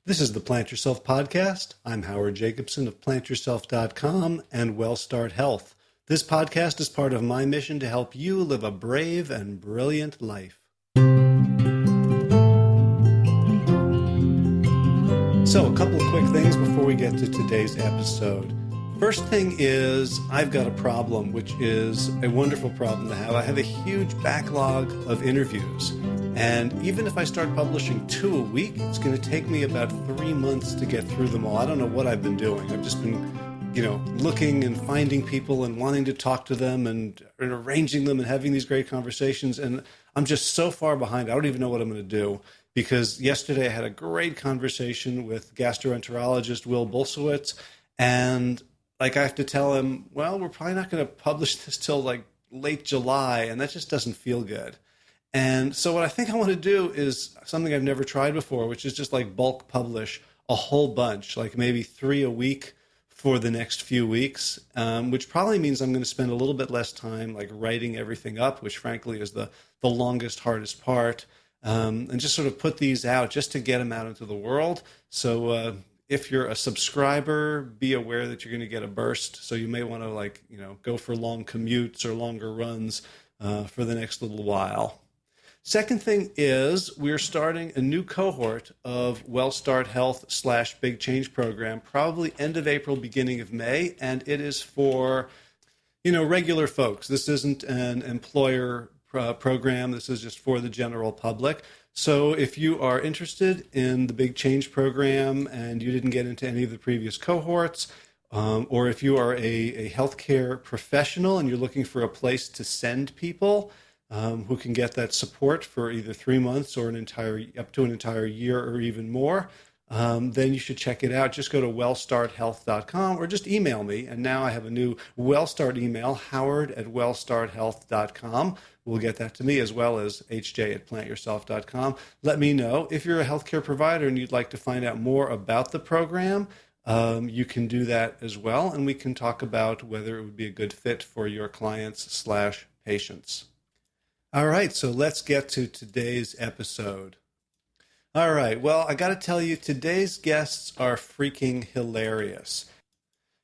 This is the Plant Yourself Podcast. I'm Howard Jacobson of plantyourself.com and WellStart Health. This podcast is part of my mission to help you live a brave and brilliant life. So, a couple of quick things before we get to today's episode. First thing is, I've got a problem, which is a wonderful problem to have. I have a huge backlog of interviews. And even if I start publishing 2 a week, it's going to take me about 3 months to get through them all. I don't know what I've been doing. I've just been, looking and finding people and wanting to talk to them and arranging them and having these great conversations. And I'm just so far behind. I don't even know what I'm going to do. Because yesterday I had a great conversation with gastroenterologist Will Bulsiewicz, and I have to tell him, well, we're probably not going to publish this till late July, and that just doesn't feel good. And so what I think I want to do is something I've never tried before, which is just bulk publish a whole bunch, maybe 3 a week for the next few weeks, which probably means I'm going to spend a little bit less time writing everything up, which frankly is the longest, hardest part. And just sort of put these out just to get them out into the world. So if you're a subscriber, be aware that you're going to get a burst. So you may want to go for long commutes or longer runs for the next little while. Second thing is we're starting a new cohort of WellStart Health / Big Change program, probably end of April, beginning of May. And it is for, regular folks. This isn't an employer program. This is just for the general public. So if you are interested in the Big Change program and you didn't get into any of the previous cohorts, or if you are a healthcare professional and you're looking for a place to send people who can get that support for either 3 months or up to an entire year or even more, then you should check it out. Just go to wellstarthealth.com or just email me. And now I have a new WellStart email, howard@wellstarthealth.com. We'll get that to me, as well as hj@plantyourself.com. Let me know. If you're a healthcare provider and you'd like to find out more about the program, you can do that as well. And we can talk about whether it would be a good fit for your clients / patients. All right, so let's get to today's episode. All right, well, I got to tell you, today's guests are freaking hilarious.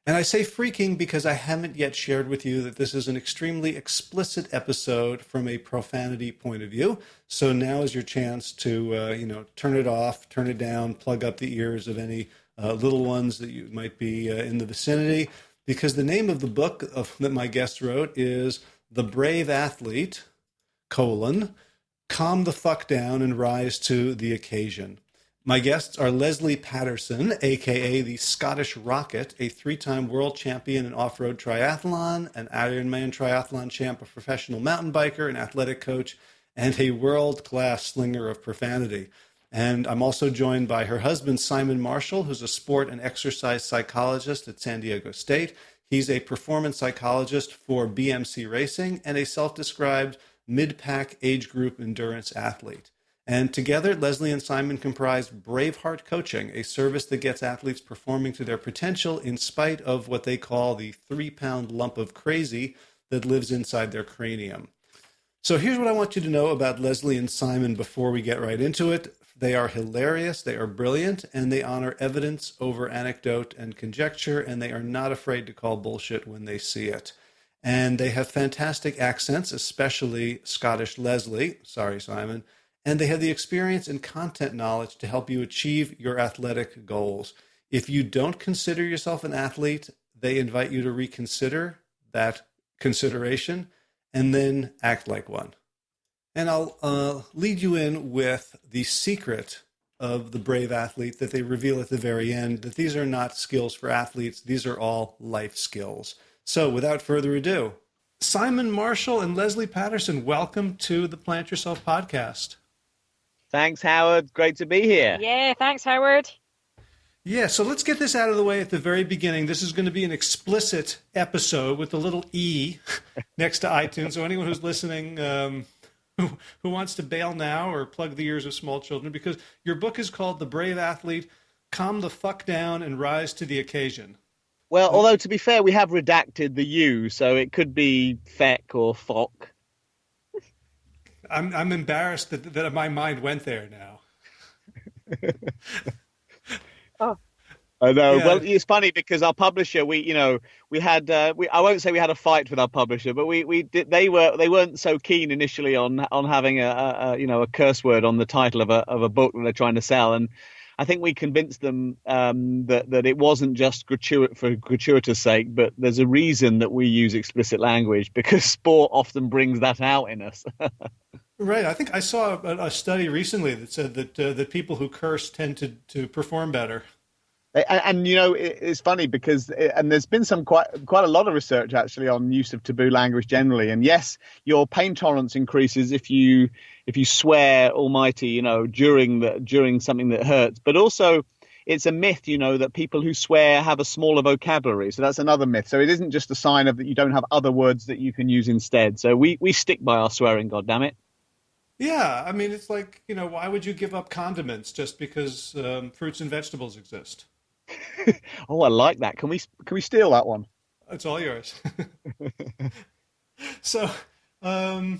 And I say freaking because I haven't yet shared with you that this is an extremely explicit episode from a profanity point of view. So now is your chance to, turn it off, turn it down, plug up the ears of any little ones that you might be in the vicinity. Because the name of the book that my guest wrote is The Brave Athlete, Calm the Fuck Down and Rise to the Occasion. My guests are Lesley Paterson, a.k.a. the Scottish Rocket, a 3-time world champion in off-road triathlon, an Ironman triathlon champ, a professional mountain biker, an athletic coach, and a world-class slinger of profanity. And I'm also joined by her husband, Simon Marshall, who's a sport and exercise psychologist at San Diego State. He's a performance psychologist for BMC Racing and a self-described mid-pack age group endurance athlete. And together, Lesley and Simon comprise Braveheart Coaching, a service that gets athletes performing to their potential in spite of what they call the 3-pound lump of crazy that lives inside their cranium. So here's what I want you to know about Lesley and Simon before we get right into it. They are hilarious, they are brilliant, and they honor evidence over anecdote and conjecture, and they are not afraid to call bullshit when they see it. And they have fantastic accents, especially Scottish Lesley. Sorry, Simon. And they have the experience and content knowledge to help you achieve your athletic goals. If you don't consider yourself an athlete, they invite you to reconsider that consideration and then act like one. And I'll lead you in with the secret of the brave athlete that they reveal at the very end, that these are not skills for athletes. These are all life skills. So without further ado, Simon Marshall and Lesley Paterson, welcome to the Plant Yourself podcast. Thanks, Howard. Great to be here. Yeah, thanks, Howard. Yeah, so let's get this out of the way at the very beginning. This is going to be an explicit episode with a little E next to iTunes. So anyone who's listening who wants to bail now or plug the ears of small children, because your book is called The Brave Athlete, Calm the Fuck Down and Rise to the Occasion. Well, although to be fair, we have redacted the U, so it could be feck or fock. I'm embarrassed that my mind went there now. I know. Yeah. Well, it's funny because our publisher, we had, I won't say we had a fight with our publisher, but we did, they weren't so keen initially on having a curse word on the title of a book that they're trying to sell. And I think we convinced them, that it wasn't just for gratuitous sake, but there's a reason that we use explicit language, because sport often brings that out in us. Right. I think I saw a study recently that said that people who curse tend to perform better. And it's funny because and there's been quite a lot of research actually on use of taboo language generally. And yes, your pain tolerance increases if you swear almighty, during something that hurts. But also, it's a myth, that people who swear have a smaller vocabulary. So that's another myth. So it isn't just a sign of that you don't have other words that you can use instead. So we stick by our swearing, goddammit. Yeah, I mean, it's like, why would you give up condiments just because fruits and vegetables exist? Oh, I like that. Can we steal that one? It's all yours. So, so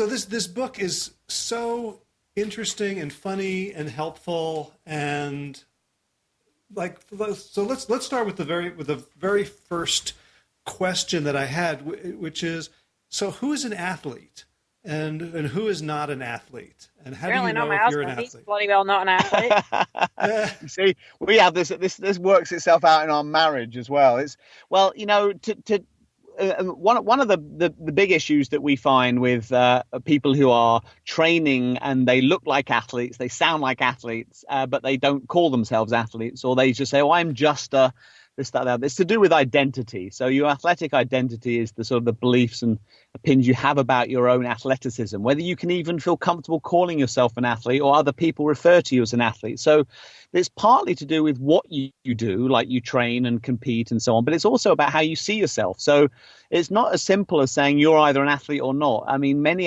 this book is so interesting and funny and helpful, and so let's start with the very first question that I had, which is, so who is an athlete? And who is not an athlete? And how do you know if you're an athlete? He's bloody well not an athlete. You see, we have this works itself out in our marriage as well. One of the big issues that we find with people who are training and they look like athletes, they sound like athletes, but they don't call themselves athletes, or they just say, "Oh, I'm just a this, that, that." It's to do with identity. So your athletic identity is the sort of the beliefs and opinions you have about your own athleticism, whether you can even feel comfortable calling yourself an athlete or other people refer to you as an athlete. So it's partly to do with what you do, like you train and compete and so on, but it's also about how you see yourself. So it's not as simple as saying you're either an athlete or not. I mean, many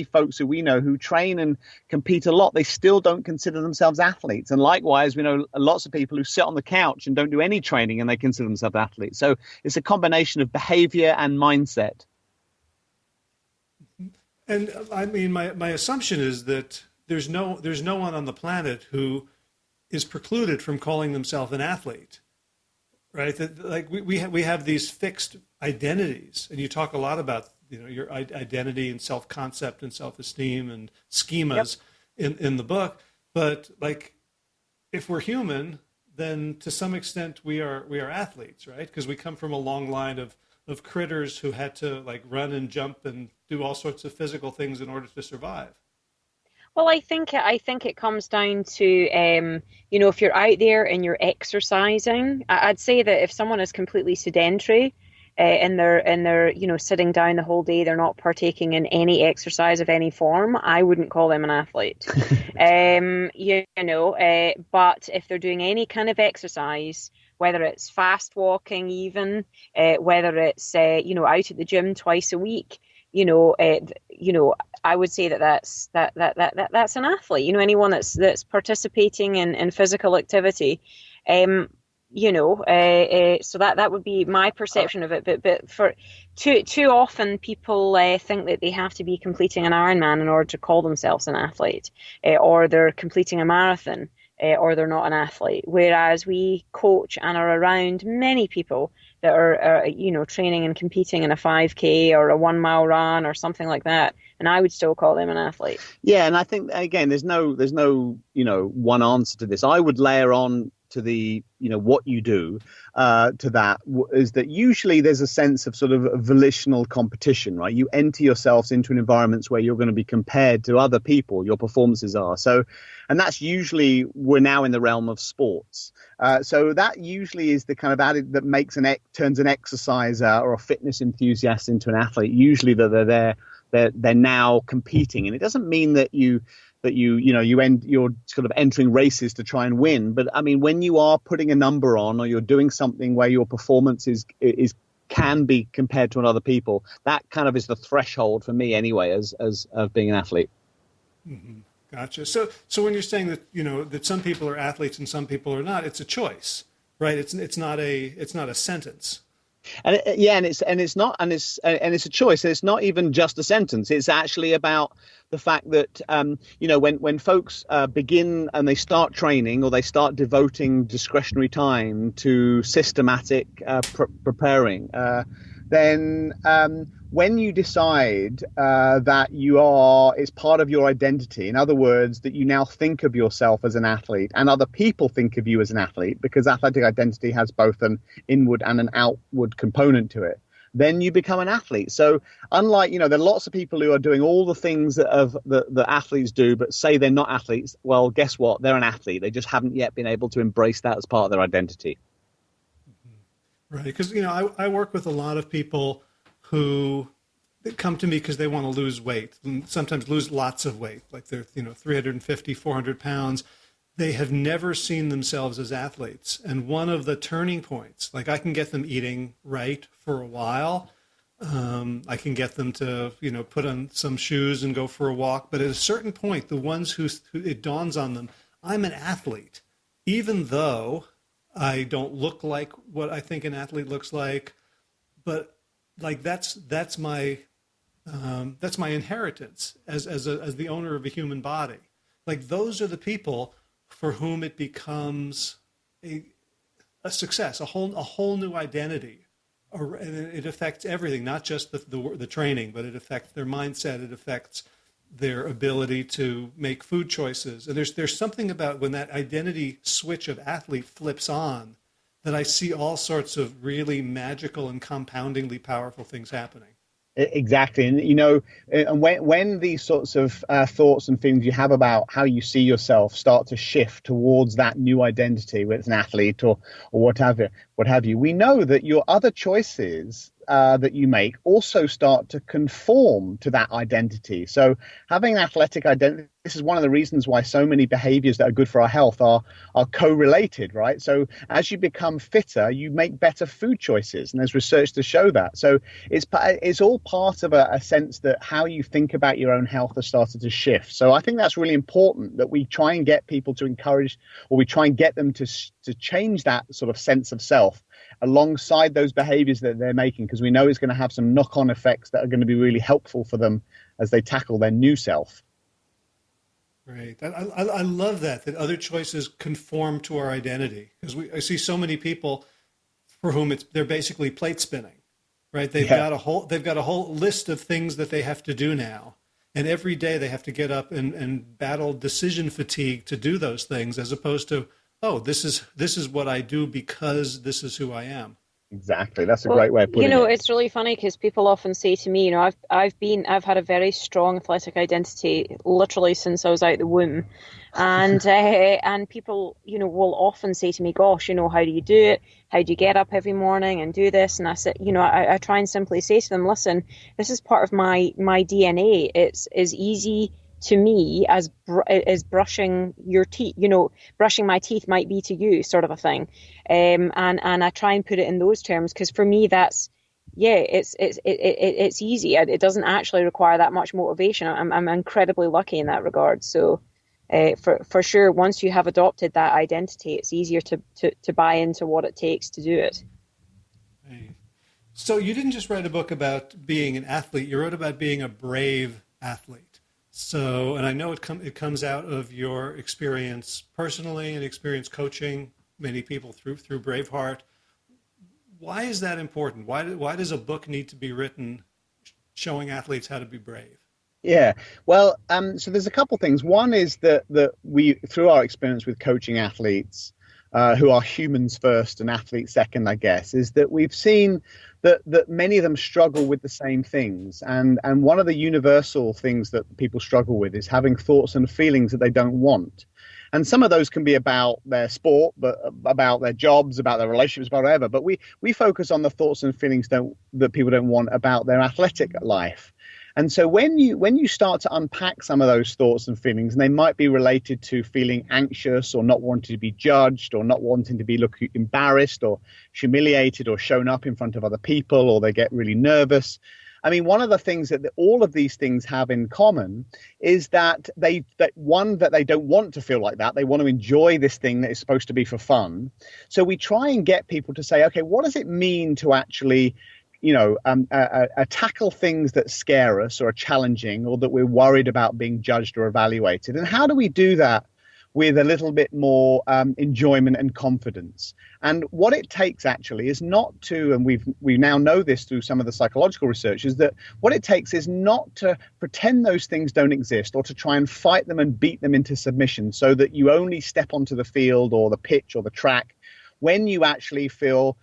folks who we know who train and compete a lot, they still don't consider themselves athletes. And likewise, we know lots of people who sit on the couch and don't do any training and they consider themselves athletes. So it's a combination of behavior and mindset. And I mean, my assumption is that there's no one on the planet who is precluded from calling themselves an athlete, right? That, like we have these fixed identities, and you talk a lot about your identity and self-concept and self-esteem and schemas in the book. But like, if we're human, then to some extent we are athletes, right? Because we come from a long line of critters who had to like run and jump and do all sorts of physical things in order to survive. Well, I think it comes down to if you're out there and you're exercising, I'd say that if someone is completely sedentary and they're sitting down the whole day, they're not partaking in any exercise of any form, I wouldn't call them an athlete. But if they're doing any kind of exercise, whether it's fast walking, even whether it's out at the gym twice a week, I would say that's an athlete. Anyone that's participating in physical activity. So that would be my perception of it. But for too often people think that they have to be completing an Ironman in order to call themselves an athlete, or they're completing a marathon, or they're not an athlete. Whereas we coach and are around many people that are training and competing in a 5K or a 1 mile run or something like that, and I would still call them an athlete. Yeah, and I think again, there's no one answer to this. I would layer on to the what you do to that is that usually there's a sense of sort of volitional competition, right? You enter yourselves into an environment where you're going to be compared to other people, your performances are. So, and that's usually, we're now in the realm of sports. So that usually is the kind of added that makes turns an exerciser or a fitness enthusiast into an athlete. Usually they're now competing, and it doesn't mean that you're sort of entering races to try and win. But I mean, when you are putting a number on, or you're doing something where your performance can be compared to other people, that kind of is the threshold for me anyway, as of being an athlete. Mm-hmm. Gotcha. So when you're saying that that some people are athletes and some people are not, it's a choice, right? It's not a sentence. And it's a choice. It's not even just a sentence. It's actually about the fact that when folks begin and they start training, or they start devoting discretionary time to systematic preparing, then when you decide that it's part of your identity, in other words, that you now think of yourself as an athlete and other people think of you as an athlete, because athletic identity has both an inward and an outward component to it, then you become an athlete. So unlike, there are lots of people who are doing all the things that athletes do, but say they're not athletes. Well, guess what? They're an athlete. They just haven't yet been able to embrace that as part of their identity. Right. Because, I work with a lot of people who come to me because they want to lose weight, and sometimes lose lots of weight, like they're 350, 400 pounds. They have never seen themselves as athletes. And one of the turning points, like I can get them eating right for a while. I can get them to, put on some shoes and go for a walk. But at a certain point, the ones who it dawns on them, I'm an athlete, even though I don't look like what I think an athlete looks like, but like that's my inheritance as the owner of a human body. Like those are the people for whom it becomes a success, a whole new identity. And it affects everything, not just the training, but it affects their mindset. It affects their ability to make food choices. And there's something about when that identity switch of athlete flips on, that I see all sorts of really magical and compoundingly powerful things happening. Exactly. And when these sorts of thoughts and feelings you have about how you see yourself start to shift towards that new identity, whether it's an athlete or what have you, we know that your other choices that you make also start to conform to that identity. So having an athletic identity, this is one of the reasons why so many behaviors that are good for our health are correlated, right? So as you become fitter, you make better food choices, and there's research to show that. So it's all part of a sense that how you think about your own health has started to shift. So I think that's really important, that we try and get people to encourage, or we try and get them to change that sort of sense of self alongside those behaviors that they're making, because we know it's going to have some knock-on effects that are going to be really helpful for them as they tackle their new self. Right. I love that other choices conform to our identity, because I see so many people for whom they're basically plate spinning, right? They've got a whole list of things that they have to do now. And every day they have to get up and battle decision fatigue to do those things, as opposed to, oh, this is what I do because this is who I am. Exactly. That's a great way of putting it. It's really funny because people often say to me, I've had a very strong athletic identity literally since I was out the womb. And and people, will often say to me, gosh, how do you do it? How do you get up every morning and do this? And I said, I try and simply say to them, listen, this is part of my DNA. It's as easy to me as brushing your teeth. Brushing my teeth might be to you, sort of a thing. And I try and put it in those terms, because for me that's it's easy. It doesn't actually require that much motivation. I'm incredibly lucky in that regard. So for sure, once you have adopted that identity, it's easier to buy into what it takes to do it. Right. So you didn't just write a book about being an athlete, you wrote about being a brave athlete. So, and I know it comes out of your experience personally and experience coaching many people through Braveheart. Why is that important? Why does a book need to be written showing athletes how to be brave? Yeah, well, so there's a couple things. One is that we, through our experience with coaching athletes, who are humans first and athletes second, I guess, is that we've seen that many of them struggle with the same things. And one of the universal things that people struggle with is having thoughts and feelings that they don't want. And some of those can be about their sport, but about their jobs, about their relationships, about whatever. But we focus on the thoughts and feelings that people don't want about their athletic life. And so when you start to unpack some of those thoughts and feelings, and they might be related to feeling anxious or not wanting to be judged or not wanting to be embarrassed or humiliated or shown up in front of other people, or they get really nervous, I mean, one of the things that all of these things have in common is that they don't want to feel like that. They want to enjoy this thing that is supposed to be for fun. So we try and get people to say, okay, what does it mean to actually tackle things that scare us or are challenging or that we're worried about being judged or evaluated? And how do we do that with a little bit more enjoyment and confidence? And what it takes actually is not to, and we now know this through some of the psychological research, is that what it takes is not to pretend those things don't exist or to try and fight them and beat them into submission so that you only step onto the field or the pitch or the track when you actually feel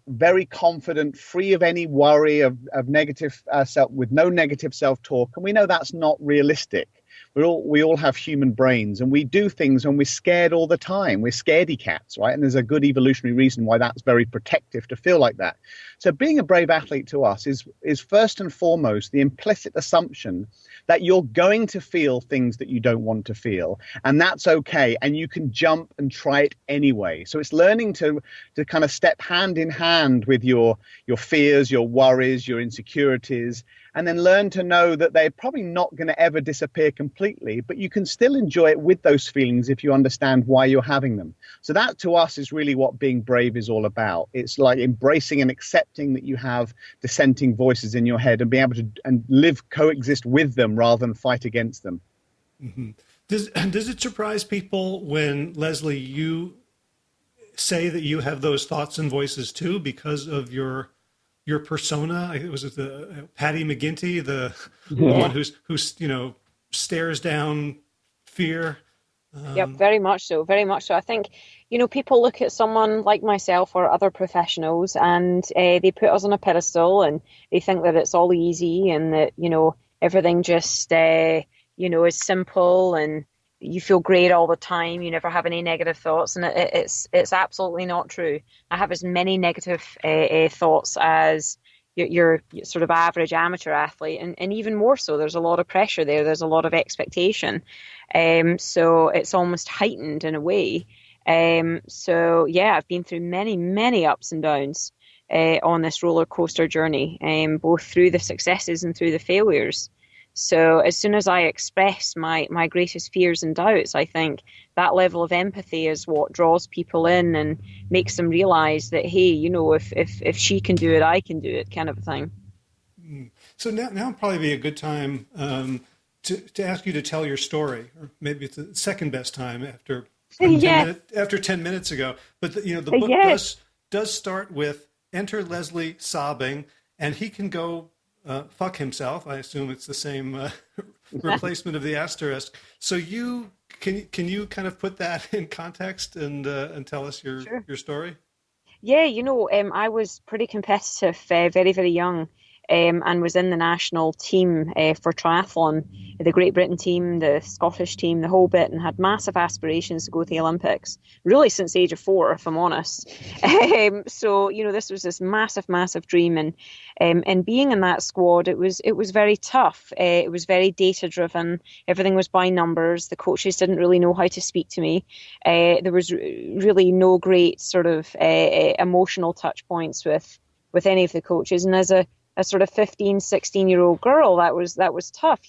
very confident, free of any worry of negative self, with no negative self-talk. And we know that's not realistic. We all have human brains, and we do things when we're scared all the time. We're scaredy cats, right? And there's a good evolutionary reason why that's very protective to feel like that. So being a brave athlete to us is first and foremost the implicit assumption that you're going to feel things that you don't want to feel, and that's okay, and you can jump and try it anyway. So it's learning to kind of step hand in hand with your fears, your worries, your insecurities, and then learn to know that they're probably not going to ever disappear completely, but you can still enjoy it with those feelings if you understand why you're having them. So that to us is really what being brave is all about. It's like embracing and accepting that you have dissenting voices in your head and being able to coexist with them rather than fight against them. Mm-hmm. Does it surprise people when, Lesley, you say that you have those thoughts and voices too because of your persona? Was it the Patty McGinty, the one who stares down fear? Yep, very much so. Very much so. I think, people look at someone like myself or other professionals and they put us on a pedestal and they think that it's all easy and that, everything just, is simple and you feel great all the time. You never have any negative thoughts, and it's absolutely not true. I have as many negative thoughts as your sort of average amateur athlete, and even more so. There's a lot of pressure there. There's a lot of expectation. So it's almost heightened in a way. So yeah, I've been through many, many ups and downs on this roller coaster journey, both through the successes and through the failures. So as soon as I express my greatest fears and doubts, I think that level of empathy is what draws people in and makes them realize that, hey, if she can do it, I can do it, kind of a thing. So now would probably be a good time to ask you to tell your story, or maybe it's the second best time after 10 minutes ago. But the book does start with enter Lesley sobbing, and he can go fuck himself. I assume it's the same replacement of the asterisk. So can you kind of put that in context and tell us your story? Yeah, I was pretty competitive very, very young. And was in the national team for triathlon, the Great Britain team, the Scottish team, the whole bit, and had massive aspirations to go to the Olympics, really since the age of 4, if I'm honest. So, this was this massive, massive dream. And being in that squad, it was very tough. It was very data-driven. Everything was by numbers. The coaches didn't really know how to speak to me. There was really no great sort of emotional touch points with any of the coaches. And as a sort of 15, 16-year-old girl, that was tough,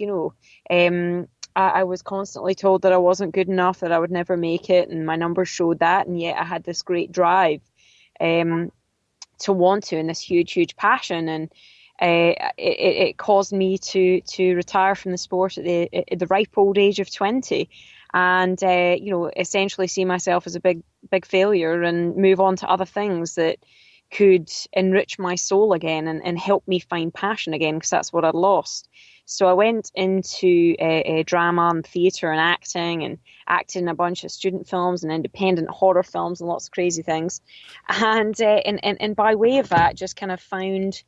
I was constantly told that I wasn't good enough, that I would never make it, and my numbers showed that, and yet I had this great drive to want to, and this huge, huge passion, and it caused me to retire from the sport at the ripe old age of 20, and essentially see myself as a big failure and move on to other things that could enrich my soul again and help me find passion again, because that's what I'd lost. So I went into drama and theatre and acted in a bunch of student films and independent horror films and lots of crazy things. And by way of that, just kind of found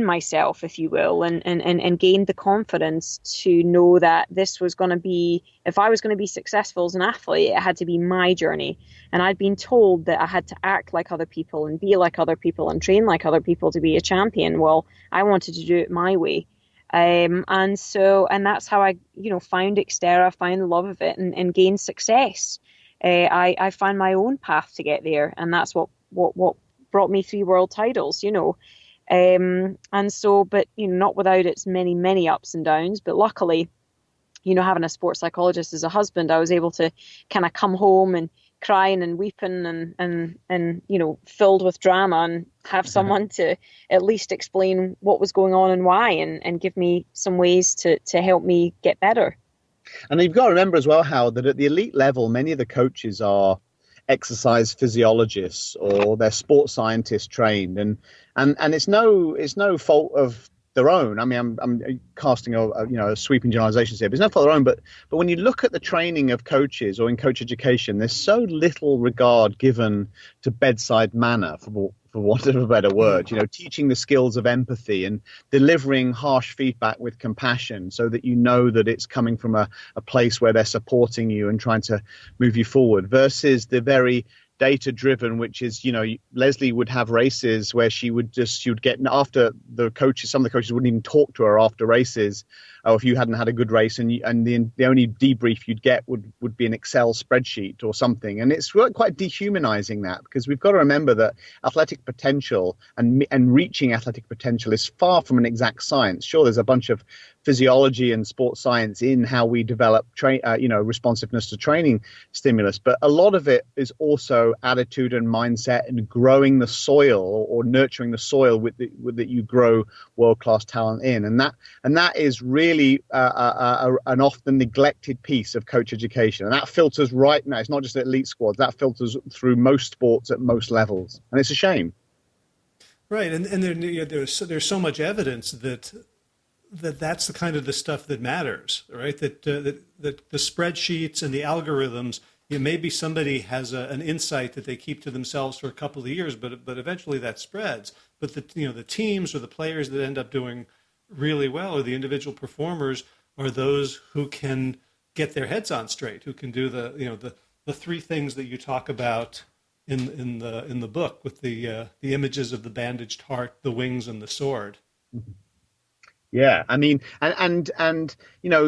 myself, if you will, and gained the confidence to know that this was going to be, if I was going to be successful as an athlete, it had to be my journey. And I'd been told that I had to act like other people and be like other people and train like other people to be a champion. Well, I wanted to do it my way. And that's how I, found Xterra, found the love of it and gained success. I found my own path to get there. And that's what brought me 3 world titles, And so, but not without its many, many ups and downs. But luckily, having a sports psychologist as a husband, I was able to kind of come home and crying and weeping and filled with drama, and have someone to at least explain what was going on and why, and give me some ways to help me get better. And you've got to remember as well, Howard, that at the elite level, many of the coaches are exercise physiologists or they're sports scientists trained, and it's no fault of their own. I mean, I'm casting a sweeping generalizations here, but it's not for their own. But when you look at the training of coaches or in coach education, there's so little regard given to bedside manner, for want of a better word, teaching the skills of empathy and delivering harsh feedback with compassion so that that it's coming from a place where they're supporting you and trying to move you forward, versus the very data driven, which is, Lesley would have races where she would get after the coaches, some of the coaches wouldn't even talk to her after races, or if you hadn't had a good race, and the only debrief you'd get would be an Excel spreadsheet or something. And it's quite dehumanizing, that, because we've got to remember that athletic potential and reaching athletic potential is far from an exact science. Sure, there's a bunch of physiology and sports science in how we develop responsiveness to training stimulus, but a lot of it is also attitude and mindset and growing the soil, or nurturing the soil that you grow world-class talent in, and that is really an often neglected piece of coach education, and that filters right now. It's not just elite squads, that filters through most sports at most levels, and it's a shame. Right, and there's so much evidence that's the kind of the stuff that matters, right? That the spreadsheets and the algorithms, maybe somebody has an insight that they keep to themselves for a couple of years, but eventually that spreads. But the teams or the players that end up doing really well, or the individual performers, are those who can get their heads on straight, who can do the three things that you talk about in the book, with the images of the bandaged heart, the wings, and the sword. Mm-hmm. Yeah, I mean, and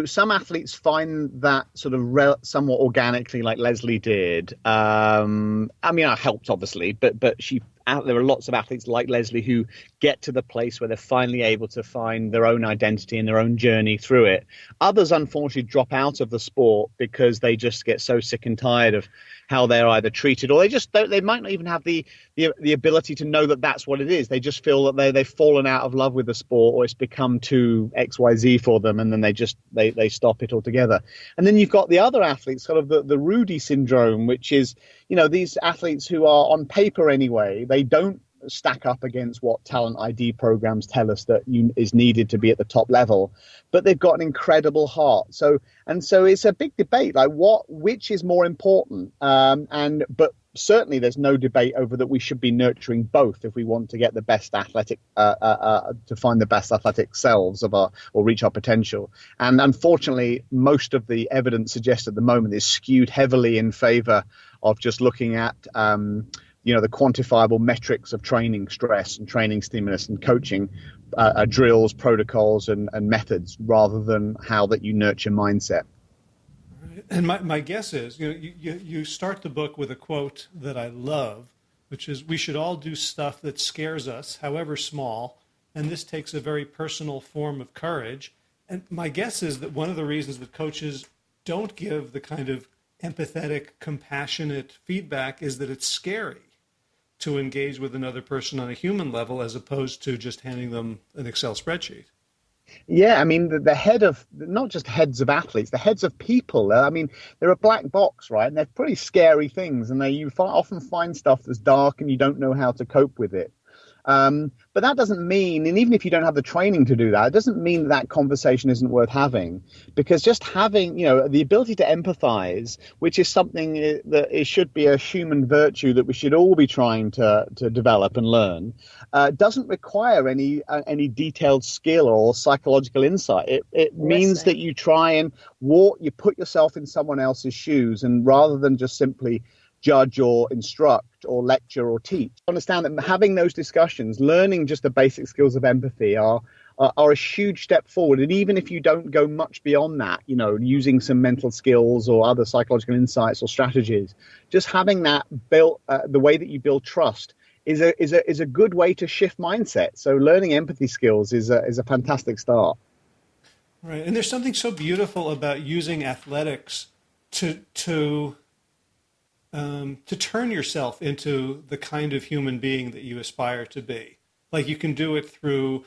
some athletes find that sort of somewhat organically, like Lesley did. I mean, I helped obviously, but there are lots of athletes like Lesley who get to the place where they're finally able to find their own identity and their own journey through it. Others, unfortunately, drop out of the sport because they just get so sick and tired of how they're either treated, or they might not even have the ability to know that that's what it is. They just feel that they've fallen out of love with the sport, or it's become too XYZ for them, and then they stop it altogether. And then you've got the other athletes, sort of the Rudy syndrome, which is, these athletes who are, on paper anyway, they don't stack up against what talent ID programs tell us that is needed to be at the top level, but they've got an incredible heart. So it's a big debate, like which is more important. But certainly there's no debate over that we should be nurturing both if we want to get the best athletic, to find the best athletic selves or reach our potential. And unfortunately, most of the evidence suggests at the moment is skewed heavily in favor of just looking at the quantifiable metrics of training stress and training stimulus and coaching drills, protocols, and methods, rather than how that you nurture mindset. And my guess is, you start the book with a quote that I love, which is, "We should all do stuff that scares us, however small, and this takes a very personal form of courage." And my guess is that one of the reasons that coaches don't give the kind of empathetic, compassionate feedback is that it's scary to engage with another person on a human level, as opposed to just handing them an Excel spreadsheet. Yeah, I mean, the head of, not just heads of athletes, the heads of people, I mean, they're a black box, right? And they're pretty scary things, and you often find stuff that's dark and you don't know how to cope with it. But that doesn't mean, and even if you don't have the training to do that, it doesn't mean that conversation isn't worth having, because just having, the ability to empathize, which is something that it should be a human virtue that we should all be trying to develop and learn, doesn't require any detailed skill or psychological insight. It means that you try and you put yourself in someone else's shoes, and rather than just simply judge or instruct or lecture or teach, understand that having those discussions, learning just the basic skills of empathy are a huge step forward. And even if you don't go much beyond that, using some mental skills or other psychological insights or strategies, just having that built, the way that you build trust is a good way to shift mindset. So learning empathy skills is a fantastic start. Right, and there's something so beautiful about using athletics to turn yourself into the kind of human being that you aspire to be. Like you can do it through,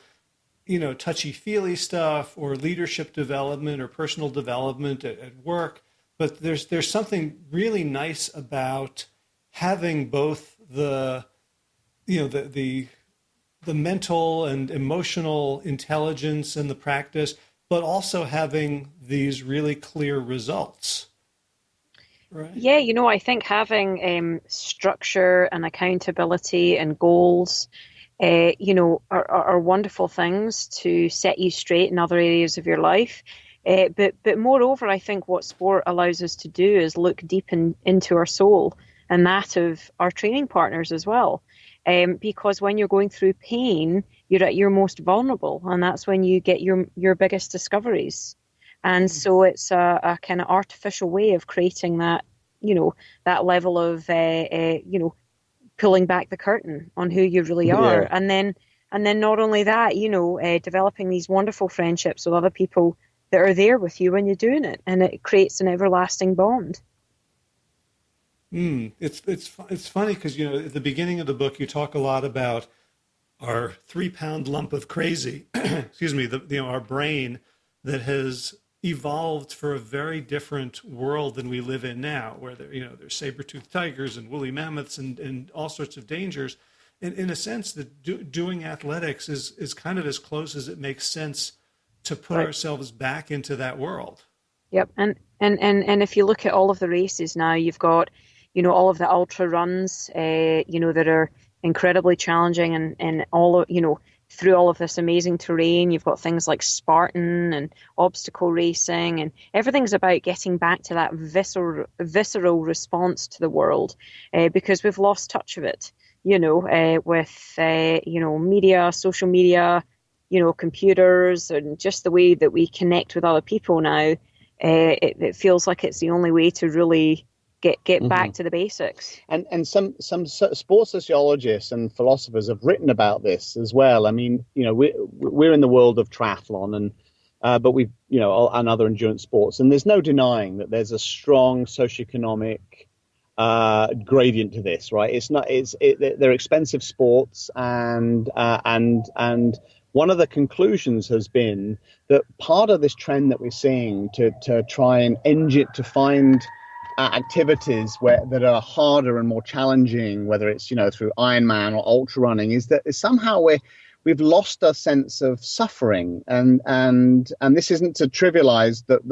touchy-feely stuff or leadership development or personal development at work. But there's something really nice about having both the mental and emotional intelligence and the practice, but also having these really clear results. Right. Yeah, I think having structure and accountability and goals, are wonderful things to set you straight in other areas of your life. But moreover, I think what sport allows us to do is look deep into our soul and that of our training partners as well. Because when you're going through pain, you're at your most vulnerable, and that's when you get your biggest discoveries. And so it's a kind of artificial way of creating that, that level of, pulling back the curtain on who you really are. Yeah. And then not only that, developing these wonderful friendships with other people that are there with you when you're doing it, and it creates an everlasting bond. It's funny because, at the beginning of the book, you talk a lot about our 3-pound lump of crazy, excuse me, our brain that has evolved for a very different world than we live in now, where there's saber-toothed tigers and woolly mammoths and all sorts of dangers. In a sense, that doing athletics is kind of as close as it makes sense to put ourselves back into that world. Yep, and if you look at all of the races now, you've got all of the ultra runs, that are incredibly challenging, and all of through all of this amazing terrain, you've got things like Spartan and obstacle racing, and everything's about getting back to that visceral response to the world, because we've lost touch of it, with media, social media, computers, and just the way that we connect with other people now. It feels like it's the only way to really get back to the basics. And some sports sociologists and philosophers have written about this as well. I mean, we're in the world of triathlon but we've, and other endurance sports, and there's no denying that there's a strong socioeconomic gradient to this, right? They're expensive sports, and one of the conclusions has been that part of this trend that we're seeing to try and to find activities that are harder and more challenging, whether it's through Ironman or ultra running, is that somehow we've lost a sense of suffering, and this isn't to trivialize that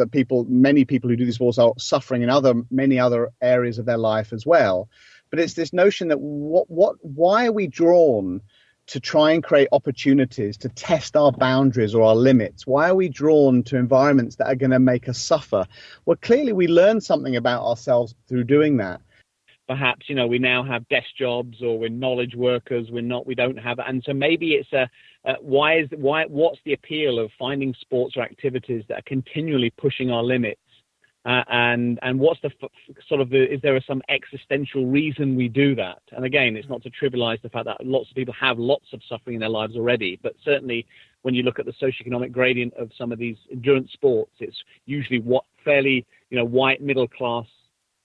many people who do these sports are suffering in many other areas of their life as well, but it's this notion that why are we drawn to try and create opportunities to test our boundaries or our limits? Why are we drawn to environments that are going to make us suffer? Well, clearly we learn something about ourselves through doing that. Perhaps, we now have desk jobs, or we're knowledge workers. We don't have, and so maybe it's what's the appeal of finding sports or activities that are continually pushing our limits? And what's is there some existential reason we do that? And again, it's not to trivialize the fact that lots of people have lots of suffering in their lives already, but certainly when you look at the socioeconomic gradient of some of these endurance sports, it's usually fairly, white middle class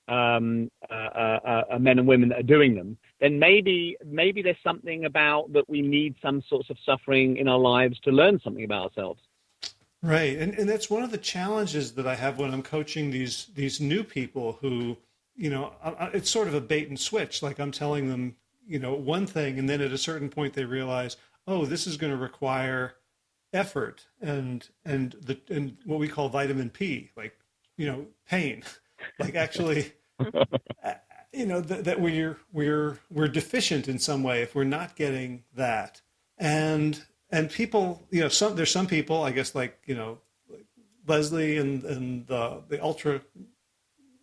men and women that are doing them. Then maybe there's something about that we need some sorts of suffering in our lives to learn something about ourselves. Right, and that's one of the challenges that I have when I'm coaching these new people who, it's sort of a bait and switch. Like I'm telling them, one thing, and then at a certain point they realize, oh, this is going to require effort and what we call vitamin P, like pain, like actually, that we're deficient in some way if we're not getting that. And people, there's some people, I guess, like Lesley and the ultra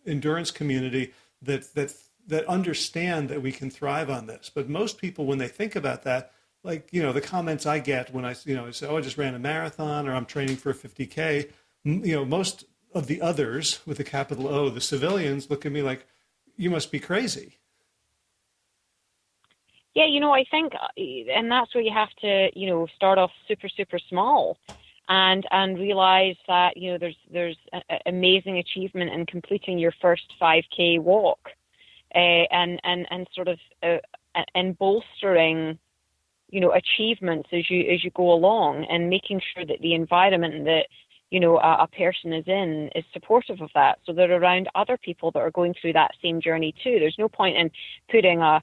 endurance community that understand that we can thrive on this. But most people, when they think about that, like, the comments I get when I say, oh, I just ran a marathon, or I'm training for a 50K, most of the others with a capital O, the civilians, look at me like, you must be crazy. Yeah, I think, and that's where you have to, start off super, super small, and realize that there's amazing achievement in completing your first 5K walk, and sort of and bolstering achievements as you go along, and making sure that the environment that a person is in is supportive of that, so they're around other people that are going through that same journey too. There's no point in putting a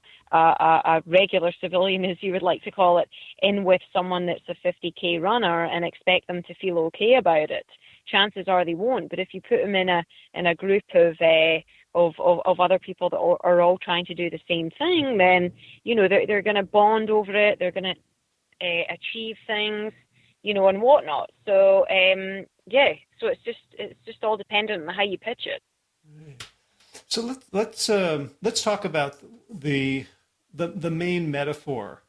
regular civilian, as you would like to call it, in with someone that's a 50K runner and expect them to feel okay about it. Chances are they won't. But if you put them in a group of other people that are all trying to do the same thing, then they're going to bond over it. They're going to achieve things, and whatnot. So so it's just all dependent on how you pitch it. Right. So let's talk about the main metaphor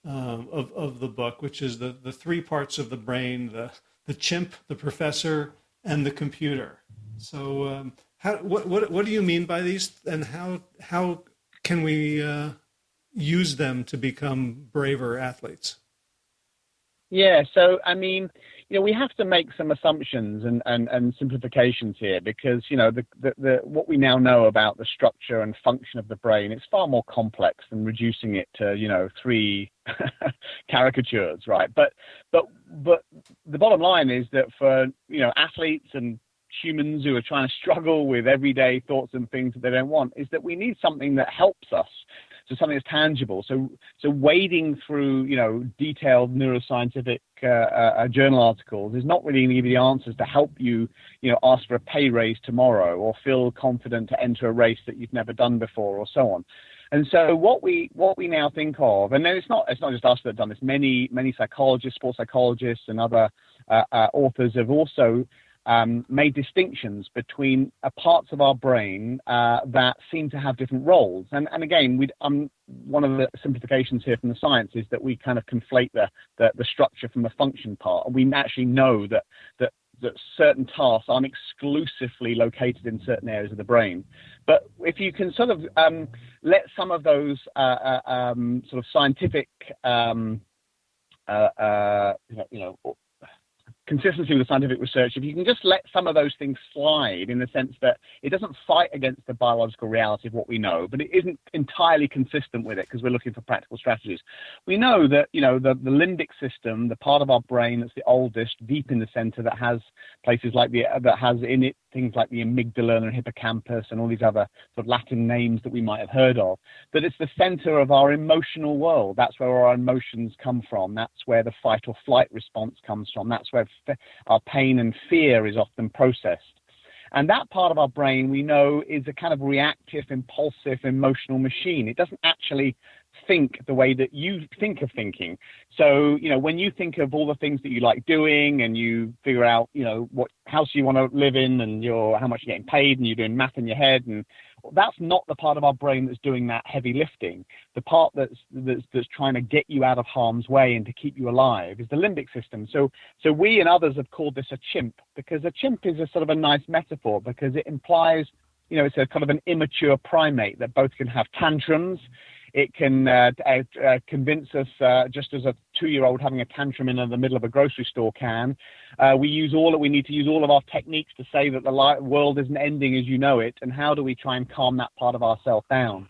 of the book, which is the three parts of the brain: the chimp, the professor, and the computer. So what do you mean by these, and how can we use them to become braver athletes? Yeah, so I mean, we have to make some assumptions and simplifications here, because the what we now know about the structure and function of the brain, it's far more complex than reducing it to three caricatures, right? But the bottom line is that for athletes and humans who are trying to struggle with everyday thoughts and things that they don't want, is that we need something that helps us. So something that's tangible. So wading through, detailed neuroscientific journal articles is not really going to give you the answers to help you, ask for a pay raise tomorrow, or feel confident to enter a race that you've never done before, or so on. And so what we now think of, and then it's not just us that have done this. Many psychologists, sports psychologists, and other authors have also made distinctions between parts of our brain that seem to have different roles. And again, one of the simplifications here from the science is that we kind of conflate the structure from the function part. And we actually know that certain tasks aren't exclusively located in certain areas of the brain. But if you can sort of let some of those sort of scientific consistency with the scientific research, if you can just let some of those things slide, in the sense that it doesn't fight against the biological reality of what we know, but it isn't entirely consistent with it, because we're looking for practical strategies. We know that, the limbic system, the part of our brain that's the oldest, deep in the center, that has places that has in it things like the amygdala and hippocampus and all these other sort of Latin names that we might have heard of, that it's the center of our emotional world. That's where our emotions come from. That's where the fight or flight response comes from. That's where our pain and fear is often processed. And that part of our brain, we know, is a kind of reactive, impulsive, emotional machine. It doesn't actually think the way that you think of thinking. So, when you think of all the things that you like doing, and you figure out, what house you want to live in, and how much you're getting paid, and you're doing math in your head, and that's not the part of our brain that's doing that heavy lifting. The part that's trying to get you out of harm's way and to keep you alive is the limbic system. So we and others have called this a chimp, because a chimp is a sort of a nice metaphor, because it implies, it's a kind of an immature primate that both can have tantrums. It can convince us, just as a 2-year-old having a tantrum in the middle of a grocery store can. We need to use all of our techniques to say that the world isn't ending as you know it, and how do we try and calm that part of ourselves down?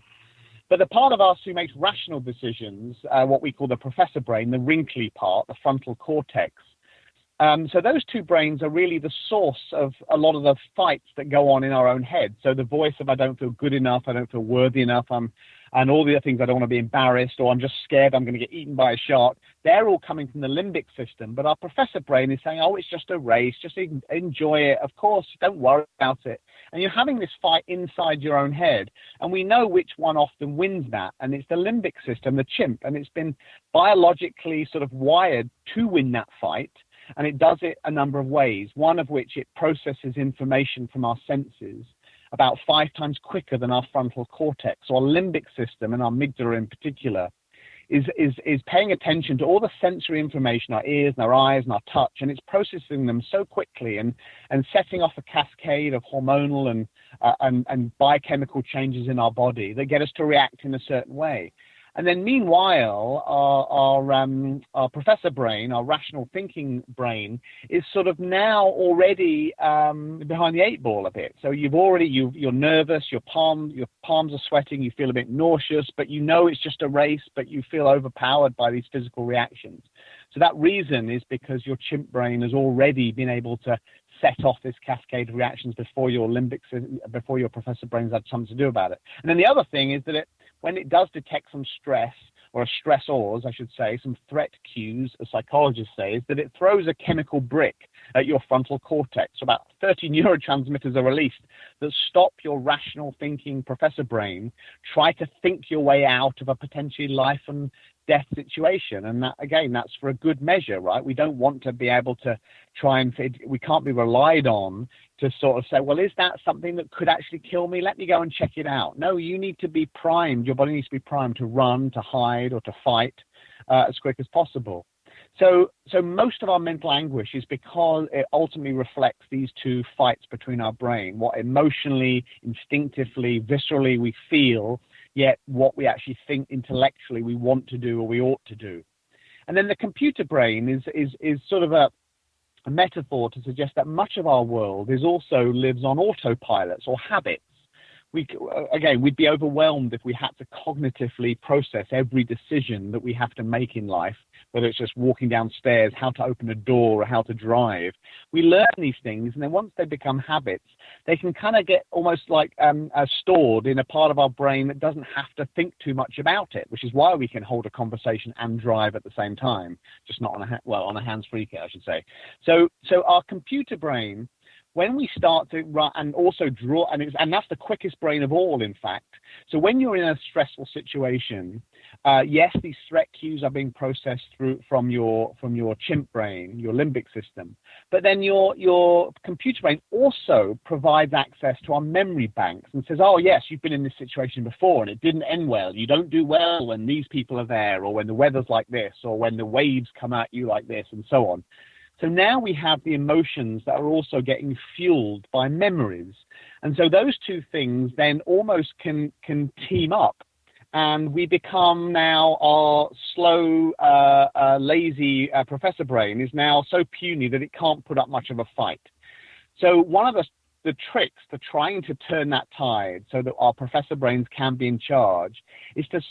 But the part of us who makes rational decisions, what we call the professor brain, the wrinkly part, the frontal cortex, so those two brains are really the source of a lot of the fights that go on in our own head. So the voice of I don't feel good enough, I don't feel worthy enough, and all the other things, I don't want to be embarrassed, or I'm just scared I'm going to get eaten by a shark, they're all coming from the limbic system. But our professor brain is saying, oh, it's just a race, just enjoy it, of course, don't worry about it. And you're having this fight inside your own head. And we know which one often wins that, and it's the limbic system, the chimp. And it's been biologically sort of wired to win that fight. And it does it a number of ways, one of which it processes information from our senses about 5 times quicker than our frontal cortex. So our limbic system, and our amygdala in particular, is paying attention to all the sensory information, our ears and our eyes and our touch, and it's processing them so quickly and setting off a cascade of hormonal and biochemical changes in our body that get us to react in a certain way. And then meanwhile, our professor brain, our rational thinking brain, is sort of now already behind the eight ball a bit. So you're nervous, your palms are sweating, you feel a bit nauseous, but you know it's just a race, but you feel overpowered by these physical reactions. So that reason is because your chimp brain has already been able to set off this cascade of reactions before your professor brain's had something to do about it. And then the other thing is that when it does detect some stress, or stressors, I should say, some threat cues, as psychologists say, is that it throws a chemical brick at your frontal cortex. So about 30 neurotransmitters are released that stop your rational thinking professor brain try to think your way out of a potentially life and death situation. And that, again, that's for a good measure, right? We don't want to be able to we can't be relied on to sort of say, well, is that something that could actually kill me? Let me go and check it out. No, you need to be primed. Your body needs to be primed to run, to hide, or to fight as quick as possible. So most of our mental anguish is because it ultimately reflects these two fights between our brain, what emotionally, instinctively, viscerally we feel, yet what we actually think intellectually we want to do or we ought to do. And then the computer brain is sort of a metaphor to suggest that much of our world also lives on autopilots or habits. We'd be overwhelmed if we had to cognitively process every decision that we have to make in life, whether it's just walking downstairs, how to open a door, or how to drive. We learn these things, and then once they become habits, they can kind of get almost like stored in a part of our brain that doesn't have to think too much about it, which is why we can hold a conversation and drive at the same time, just not on a hands-free kit, I should say. So our computer brain, when we start to run and also draw, and that's the quickest brain of all, in fact. So when you're in a stressful situation, yes, these threat cues are being processed from your chimp brain, your limbic system, but then your computer brain also provides access to our memory banks and says, oh yes, you've been in this situation before and it didn't end well. You don't do well when these people are there, or when the weather's like this, or when the waves come at you like this, and so on. So now we have the emotions that are also getting fueled by memories. And so those two things then almost can team up. And we become now our slow, lazy professor brain is now so puny that it can't put up much of a fight. So one of the tricks to trying to turn that tide so that our professor brains can be in charge is to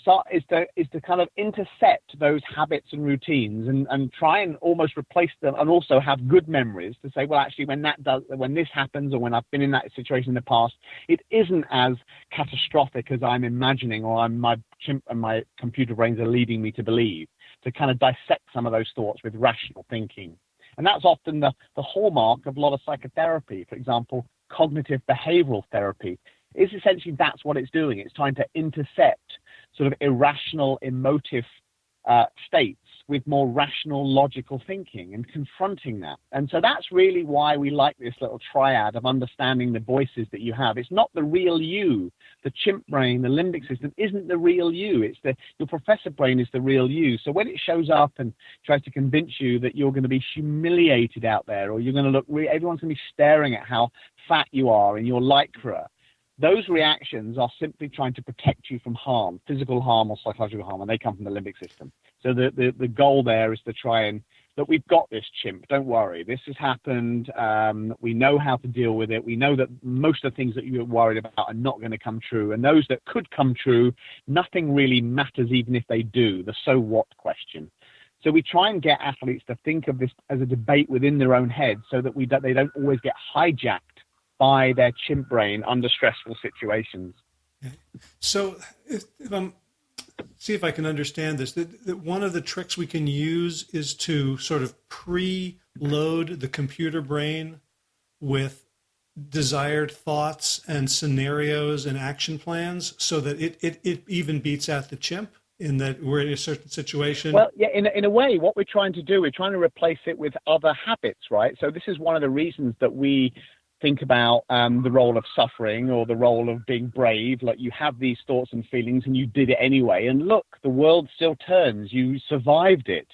kind of intercept those habits and routines and try and almost replace them, and also have good memories to say, well, actually, when this happens, or when I've been in that situation in the past, it isn't as catastrophic as I'm imagining, or my chimp and my computer brains are leading me to believe, to kind of dissect some of those thoughts with rational thinking. And that's often the hallmark of a lot of psychotherapy. For example, cognitive behavioral therapy is essentially, that's what it's doing. It's trying to intercept sort of irrational emotive states with more rational logical thinking and confronting that. And so that's really why we like this little triad of understanding the voices that you have. It's not the real you. The chimp brain, the limbic system, isn't the real you. It's your professor brain is the real you. So when it shows up and tries to convince you that you're going to be humiliated out there, or you're going to look, everyone's going to be staring at how fat you are in your lycra, those reactions are simply trying to protect you from harm, physical harm or psychological harm, and they come from the limbic system. So the goal there is to try and, that we've got this, chimp, don't worry, this has happened, we know how to deal with it, we know that most of the things that you're worried about are not going to come true, and those that could come true, nothing really matters even if they do, the so what question. So we try and get athletes to think of this as a debate within their own head, so that they don't always get hijacked by their chimp brain under stressful situations. So see if I can understand this, that one of the tricks we can use is to sort of preload the computer brain with desired thoughts and scenarios and action plans, so that it even beats out the chimp, in that we're in a certain situation. Well, yeah, in a way, what we're trying to do, we're trying to replace it with other habits, right? So this is one of the reasons that we think about the role of suffering, or the role of being brave. Like, you have these thoughts and feelings and you did it anyway, and look, the world still turns, you survived it.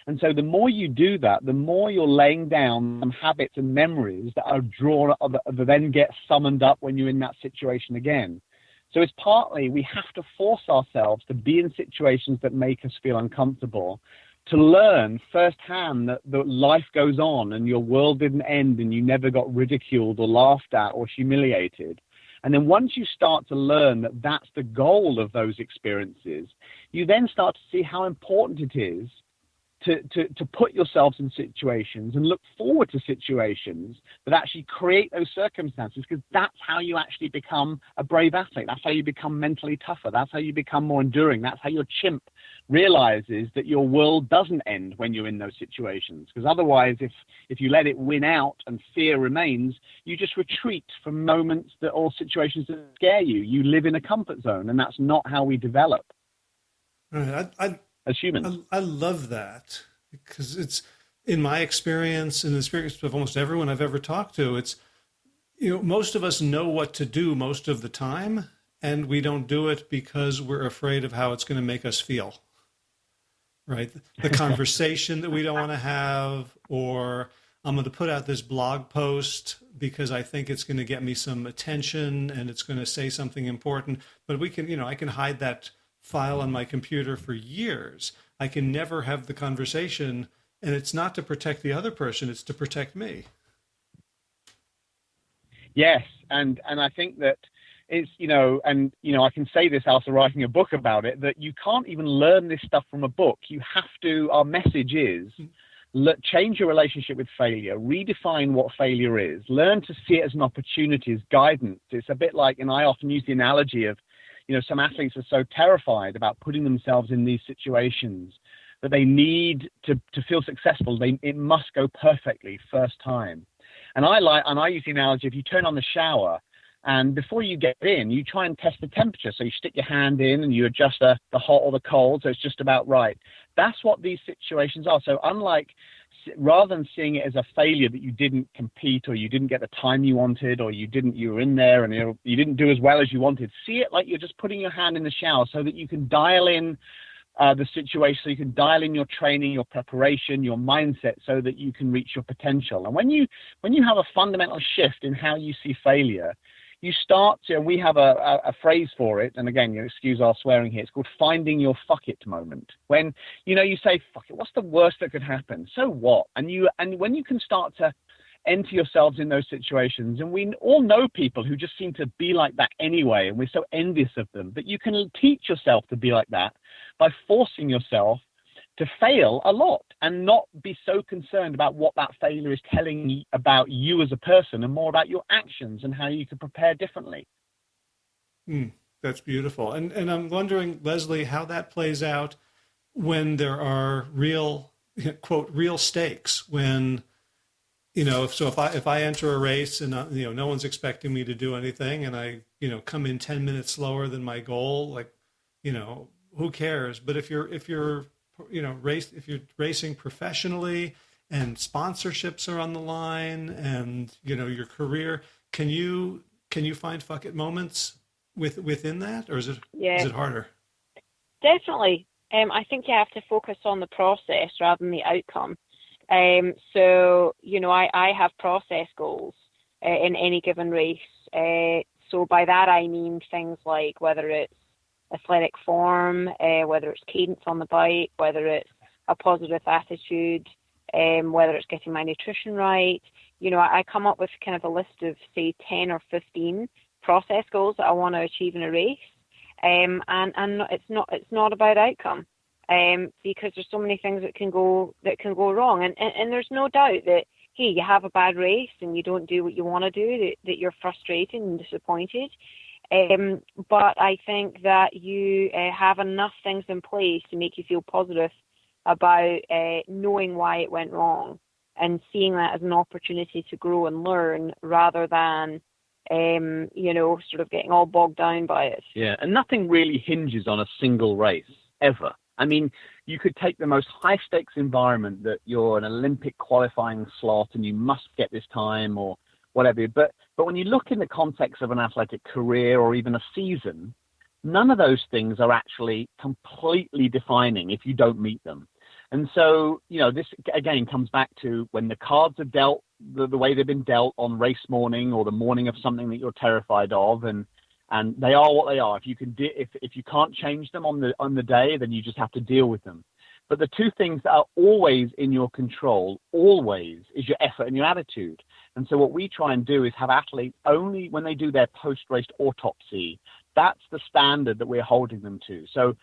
And so the more you do that, the more you're laying down some habits and memories that are drawn up, that then get summoned up when you're in that situation again. So it's partly we have to force ourselves to be in situations that make us feel uncomfortable, to learn firsthand that life goes on and your world didn't end and you never got ridiculed or laughed at or humiliated. And then once you start to learn that that's the goal of those experiences, you then start to see how important it is to put yourselves in situations and look forward to situations that actually create those circumstances, because that's how you actually become a brave athlete. That's how you become mentally tougher. That's how you become more enduring. That's how your chimp realizes that your world doesn't end when you're in those situations. Because otherwise, if you let it win out and fear remains, you just retreat from moments that or situations that scare you. You live in a comfort zone, and that's not how we develop. Right. As humans. I love that, because it's, in my experience and the experience of almost everyone I've ever talked to, it's, most of us know what to do most of the time, and we don't do it because we're afraid of how it's going to make us feel, right? The conversation that we don't want to have, or I'm going to put out this blog post because I think it's going to get me some attention and it's going to say something important, but we can, I can hide that file on my computer for years. I can never have the conversation, and it's not to protect the other person, it's to protect me. Yes, and I think that it's, I can say this after writing a book about it, that you can't even learn this stuff from a book. You have to, our message is, change your relationship with failure, redefine what failure is, learn to see it as an opportunity, as guidance. It's a bit like, and I often use the analogy of, some athletes are so terrified about putting themselves in these situations that they need to feel successful. It must go perfectly first time. And I use the analogy, if you turn on the shower and before you get in, you try and test the temperature. So you stick your hand in and you adjust the hot or the cold. So it's just about right. That's what these situations are. So rather than seeing it as a failure that you didn't compete, or you didn't get the time you wanted, or you were in there and you didn't do as well as you wanted, see it like you're just putting your hand in the shower so that you can dial in the situation, so you can dial in your training, your preparation, your mindset, so that you can reach your potential. And when you have a fundamental shift in how you see failure, you start to, and we have a phrase for it, and again, you excuse our swearing here, it's called finding your fuck it moment. When, you say, fuck it, what's the worst that could happen? So what? And when you can start to enter yourselves in those situations, and we all know people who just seem to be like that anyway, and we're so envious of them, but you can teach yourself to be like that by forcing yourself to fail a lot and not be so concerned about what that failure is telling you about you as a person, and more about your actions and how you can prepare differently. That's beautiful. And I'm wondering, Lesley, how that plays out when there are real, quote, real stakes, when, if I enter a race and, no one's expecting me to do anything, and I, come in 10 minutes slower than my goal, like, who cares? But if you're racing professionally and sponsorships are on the line, and your career, can you find fuck it moments within that, or is it harder? Definitely. I think you have to focus on the process rather than the outcome. So I have process goals in any given race. So by that I mean things like whether it's athletic form, whether it's cadence on the bike, whether it's a positive attitude, whether it's getting my nutrition right. I come up with kind of a list of, say, 10 or 15 process goals that I want to achieve in a race. And it's not about outcome, because there's so many things that can go wrong. And there's no doubt that, hey, you have a bad race and you don't do what you want to do, that you're frustrated and disappointed. But I think that you have enough things in place to make you feel positive about knowing why it went wrong, and seeing that as an opportunity to grow and learn, rather than sort of getting all bogged down by it. Yeah, and nothing really hinges on a single race, ever. I mean, you could take the most high-stakes environment that you're an Olympic qualifying slot and you must get this time or whatever. But when you look in the context of an athletic career or even a season, none of those things are actually completely defining if you don't meet them. And so, this again comes back to when the cards are dealt the way they've been dealt on race morning or the morning of something that you're terrified of, and And they are what they are. If you can, if you can't change them on the day, then you just have to deal with them. But the two things that are always in your control, always, is your effort and your attitude. And so what we try and do is have athletes only when they do their post-race autopsy. That's the standard that we're holding them to. So,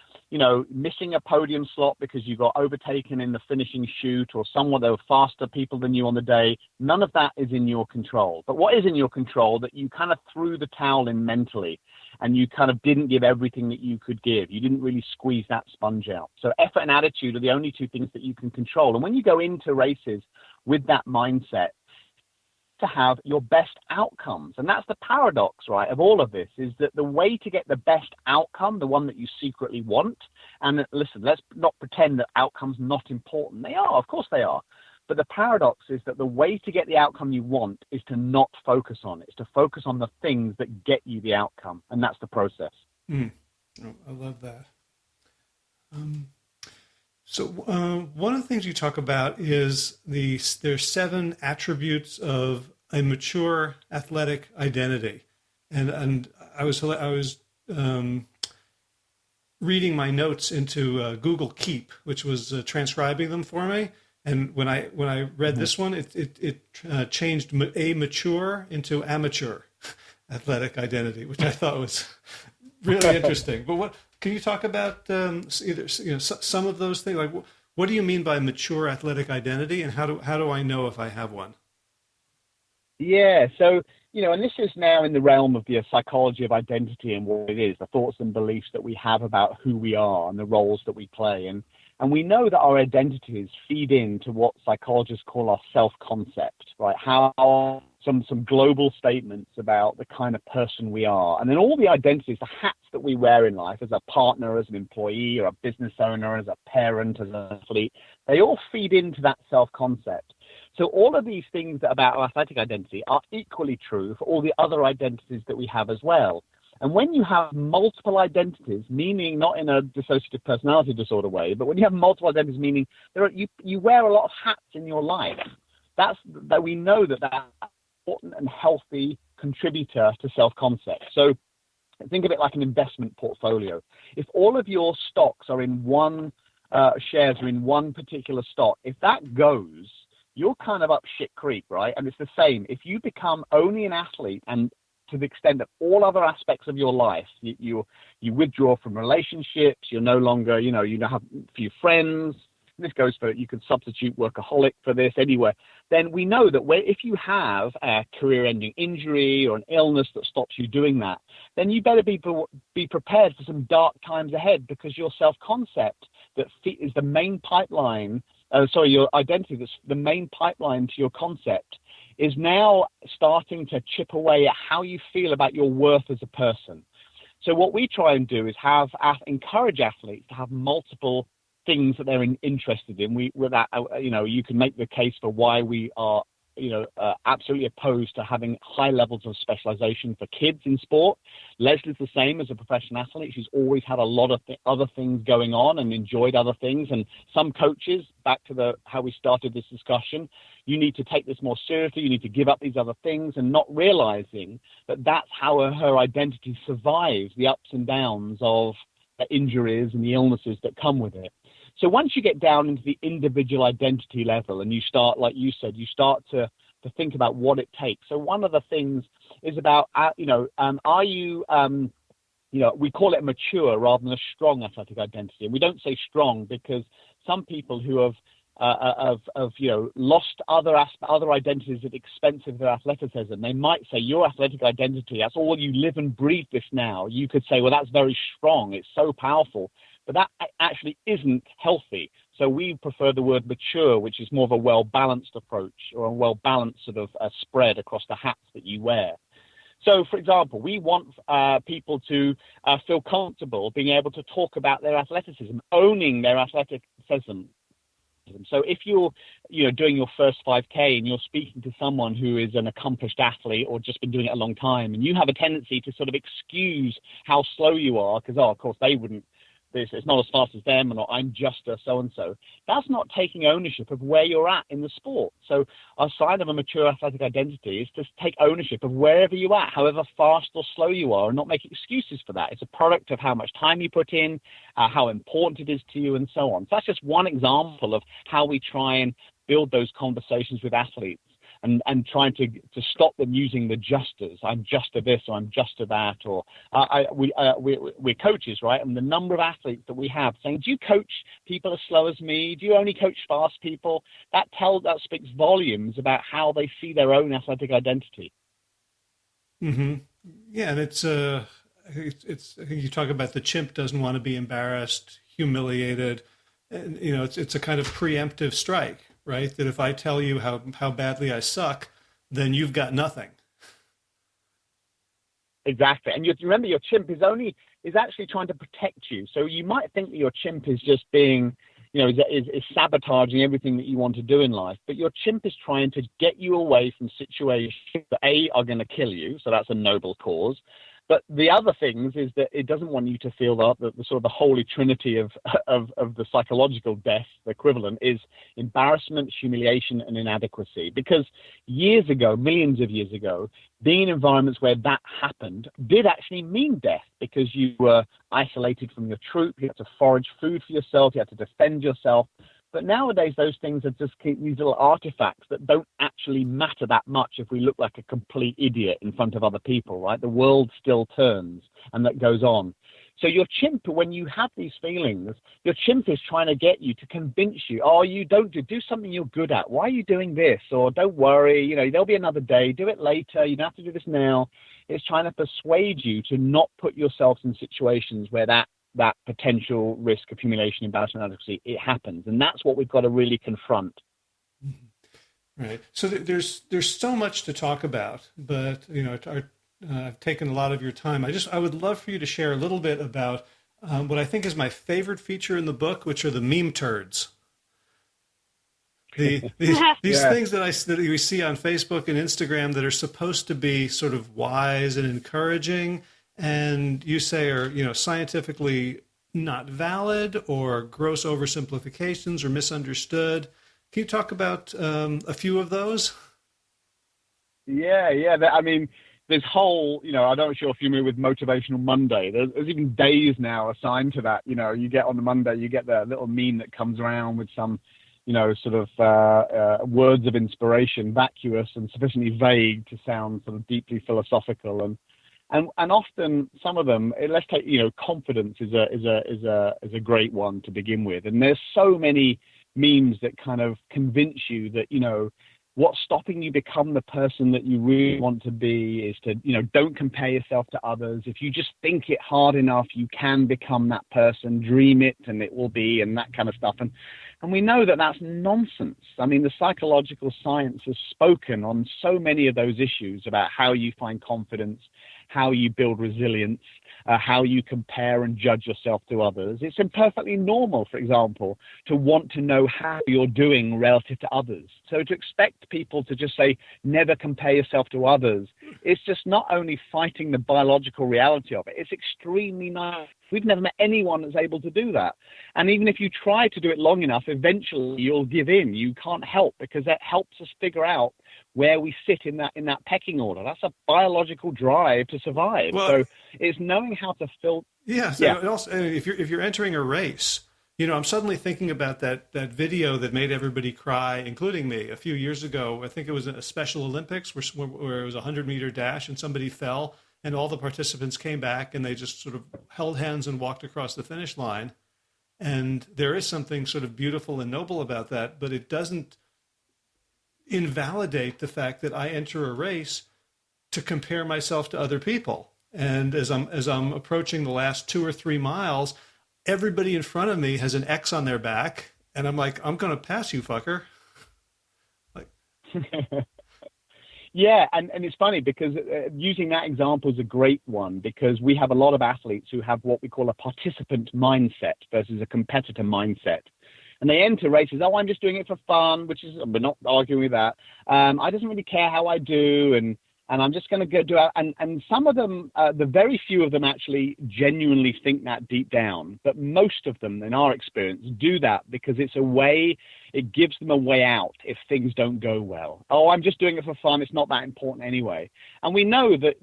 missing a podium slot because you got overtaken in the finishing chute, or someone that were faster people than you on the day, none of that is in your control. But what is in your control, that you kind of threw the towel in mentally, and you kind of didn't give everything that you could give. You didn't really squeeze that sponge out. So effort and attitude are the only two things that you can control. And when you go into races with that mindset, to have your best outcomes. And that's the paradox, right, of all of this, is that the way to get the best outcome, the one that you secretly want, and listen, let's not pretend that outcomes not important. They are, of course they are. But the paradox is that the way to get the outcome you want is to not focus on it. It's to focus on the things that get you the outcome. And that's the process. Oh, I love that. So one of the things you talk about is there's 7 attributes of a mature athletic identity, and I was reading my notes into Google Keep, which was transcribing them for me, and when I read this one, it changed a mature into amateur athletic identity, which I thought was really interesting. But what can you talk about some of those things? Like, what do you mean by mature athletic identity, and how do I know if I have one? Yeah, so and this is now in the realm of the psychology of identity and what it is, the thoughts and beliefs that we have about who we are and the roles that we play, and we know that our identities feed into what psychologists call our self-concept, right? How some global statements about the kind of person we are. And then all the identities, the hats that we wear in life as a partner, as an employee, or a business owner, as a parent, as an athlete, they all feed into that self-concept. So all of these things about our athletic identity are equally true for all the other identities that we have as well. And when you have multiple identities, meaning not in a dissociative personality disorder way, but when you have multiple identities, meaning you wear a lot of hats in your life, that we know that's an important and healthy contributor to self-concept. So think of it like an investment portfolio. If all of your stocks are in one, shares are in one particular stock, if that goes, you're kind of up shit creek, right? And it's the same. If you become only an athlete, and to the extent that all other aspects of your life, you withdraw from relationships, you're no longer, you don't have a few friends. This goes for, you could substitute workaholic for this anywhere. Then we know that if you have a career-ending injury or an illness that stops you doing that, then you better be prepared for some dark times ahead, because your self-concept that is the main pipeline, your identity that's the main pipeline to your concept, is now starting to chip away at how you feel about your worth as a person. So what we try and do is encourage athletes to have multiple things that they're interested in. You can make the case for why we are absolutely opposed to having high levels of specialization for kids in sport. Lesley's the same as a professional athlete. She's always had a lot of other things going on and enjoyed other things. And some coaches, back to how we started this discussion, you need to take this more seriously. You need to give up these other things, and not realizing that that's how her identity survives the ups and downs of the injuries and the illnesses that come with it. So once you get down into the individual identity level, and you start, like you said, you start to think about what it takes. So one of the things is about, are you, we call it mature rather than a strong athletic identity. And we don't say strong because some people who have lost other identities at the expense of their athleticism, they might say your athletic identity, that's all you live and breathe this now. You could say, well, that's very strong. It's so powerful. But that actually isn't healthy. So we prefer the word mature, which is more of a well-balanced approach, or a well-balanced sort of spread across the hats that you wear. So, for example, we want people to feel comfortable being able to talk about their athleticism, owning their athleticism. So if you're doing your first 5K and you're speaking to someone who is an accomplished athlete or just been doing it a long time, and you have a tendency to sort of excuse how slow you are because, of course, they wouldn't this, it's not as fast as them, or I'm just a so-and-so. That's not taking ownership of where you're at in the sport. So a sign of a mature athletic identity is to take ownership of wherever you're at, however fast or slow you are, and not make excuses for that. It's a product of how much time you put in, how important it is to you, and so on. So that's just one example of how we try and build those conversations with athletes. And trying to stop them using the justers. I'm just to this, or I'm just to that, or we're coaches, right? And the number of athletes that we have saying, "Do you coach people as slow as me? Do you only coach fast people?" That speaks volumes about how they see their own athletic identity. Mm-hmm. Yeah, and it's I think you talk about the chimp doesn't want to be embarrassed, humiliated, and it's a kind of preemptive strike. Right? That if I tell you how badly I suck, then you've got nothing. Exactly. And you remember, your chimp is actually trying to protect you. So you might think that your chimp is just being, is sabotaging everything that you want to do in life. But your chimp is trying to get you away from situations that are going to kill you. So that's a noble cause. But the other things is that it doesn't want you to feel the sort of the holy trinity of the psychological death, the equivalent, is embarrassment, humiliation, and inadequacy. Because years ago, millions of years ago, being in environments where that happened did actually mean death, because you were isolated from your troop, you had to forage food for yourself, you had to defend yourself. But nowadays, those things are just these little artifacts that don't actually matter that much if we look like a complete idiot in front of other people, right? The world still turns, and that goes on. So your chimp, when you have these feelings, your chimp is trying to get you to convince you, you don't do something you're good at. Why are you doing this? Or don't worry, there'll be another day. Do it later. You don't have to do this now. It's trying to persuade you to not put yourself in situations where that potential risk of humiliation, embarrassment, inadequacy, it happens. And that's what we've got to really confront. Right. So there's so much to talk about, but, I've taken a lot of your time. I would love for you to share a little bit about what I think is my favorite feature in the book, which are the meme turds. These things that we see on Facebook and Instagram that are supposed to be sort of wise and encouraging, and you say are scientifically not valid or gross oversimplifications or misunderstood. Can you talk about a few of those? Yeah. There's whole, I'm not sure if you're familiar with Motivational Monday. There's even days now assigned to that. You get on the Monday, you get the little meme that comes around with some, sort of words of inspiration, vacuous and sufficiently vague to sound sort of deeply philosophical. And often some of them, let's take, confidence is a great one to begin with. And there's so many memes that kind of convince you that, what's stopping you become the person that you really want to be is to, don't compare yourself to others. If you just think it hard enough, you can become that person, dream it and it will be, and that kind of stuff. And we know that that's nonsense. The psychological science has spoken on so many of those issues about how you find confidence, how you build resilience, how you compare and judge yourself to others. It's perfectly normal, for example, to want to know how you're doing relative to others. So to expect people to just say, never compare yourself to others, it's just not only fighting the biological reality of it, it's extremely naive. We've never met anyone that's able to do that. And even if you try to do it long enough, eventually you'll give in. You can't help, because that helps us figure out where we sit in that pecking order. That's a biological drive to survive. Well, so it's knowing how to filter. Yeah. So yeah. Also, if you're entering a race, I'm suddenly thinking about that video that made everybody cry, including me, a few years ago. I think it was a Special Olympics where it was a 100-meter dash and somebody fell, and all the participants came back and they just sort of held hands and walked across the finish line. And there is something sort of beautiful and noble about that, but it doesn't invalidate the fact that I enter a race to compare myself to other people. And as I'm approaching the last 2 or 3 miles, everybody in front of me has an X on their back, and I'm like, I'm going to pass you, fucker. Like, yeah, and it's funny because using that example is a great one, because we have a lot of athletes who have what we call a participant mindset versus a competitor mindset. And they enter races, I'm just doing it for fun, which is, we're not arguing with that. I doesn't really care how I do. And And I'm just going to go do it. And some of them, the very few of them actually genuinely think that deep down. But most of them, in our experience, do that because it's a way, it gives them a way out if things don't go well. Oh, I'm just doing it for fun. It's not that important anyway. And we know that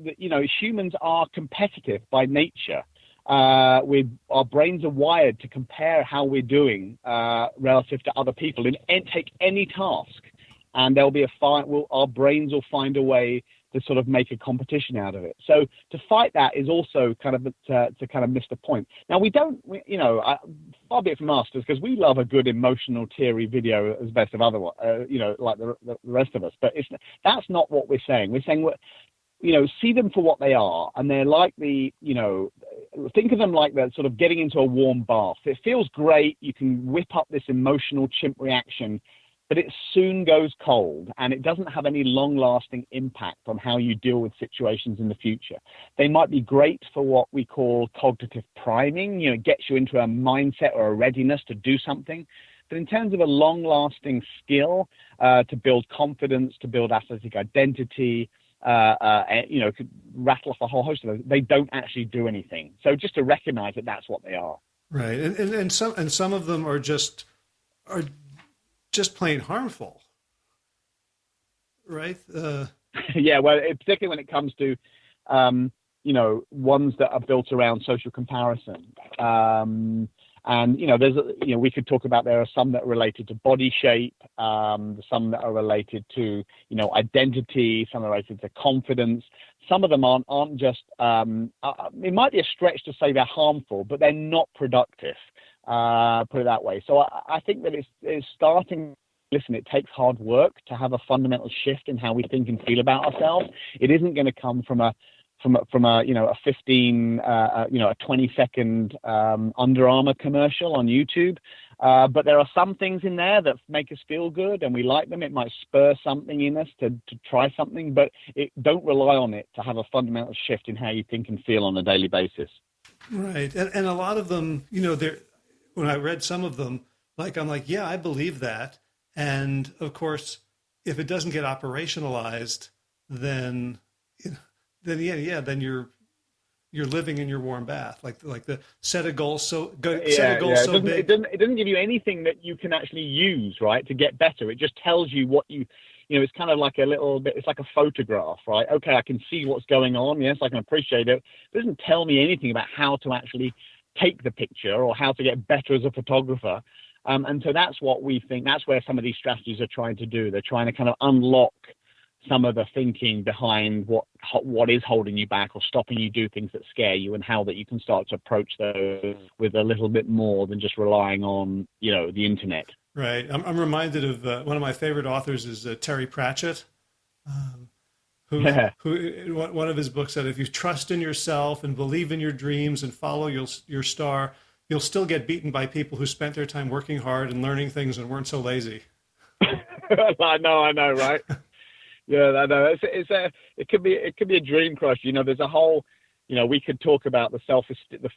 humans are competitive by nature. Our brains are wired to compare how we're doing relative to other people. And take any task, and there'll be our brains will find a way to sort of make a competition out of it. So to fight that is also kind of to kind of miss the point. Now far be it from us, because we love a good emotional, teary video as best of otherwise, like the rest of us. But that's not what we're saying. We're saying see them for what they are, and they're like think of them like they're sort of getting into a warm bath. It feels great. You can whip up this emotional chimp reaction, but it soon goes cold, and it doesn't have any long-lasting impact on how you deal with situations in the future. They might be great for what we call cognitive priming, it gets you into a mindset or a readiness to do something. But in terms of a long-lasting skill to build confidence, to build athletic identity, could rattle off a whole host of those, they don't actually do anything. So just to recognize that that's what they are. Right, and some of them are just plain harmful, right? Yeah, well, particularly when it comes to, ones that are built around social comparison. We could talk about, there are some that are related to body shape, some that are related to, identity, some are related to confidence. Some of them aren't just, it might be a stretch to say they're harmful, but they're not productive. Put it that way. So I think that it's starting. Listen, it takes hard work to have a fundamental shift in how we think and feel about ourselves. It isn't going to come from a 20-second Under Armour commercial on YouTube. But there are some things in there that make us feel good, and we like them. It might spur something in us to try something, but don't rely on it to have a fundamental shift in how you think and feel on a daily basis. Right, and a lot of them, when I read some of them, I'm like, yeah, I believe that. And of course, if it doesn't get operationalized, then you're living in your warm bath. Like the set a goal so big. It doesn't give you anything that you can actually use, right, to get better. It just tells you what it's kind of like a little bit. It's like a photograph, right? Okay, I can see what's going on. Yes, I can appreciate it. It doesn't tell me anything about how to actually take the picture or how to get better as a photographer. And so that's what we think. That's where some of these strategies are trying to do. They're trying to kind of unlock some of the thinking behind what is holding you back or stopping you do things that scare you, and how that you can start to approach those with a little bit more than just relying on, the internet. Right. I'm reminded of one of my favorite authors is Terry Pratchett, who one of his books said, if you trust in yourself and believe in your dreams and follow your star, you'll still get beaten by people who spent their time working hard and learning things and weren't so lazy. I know, right? Yeah, I know. It could be a dream crush. There's a whole, we could talk about the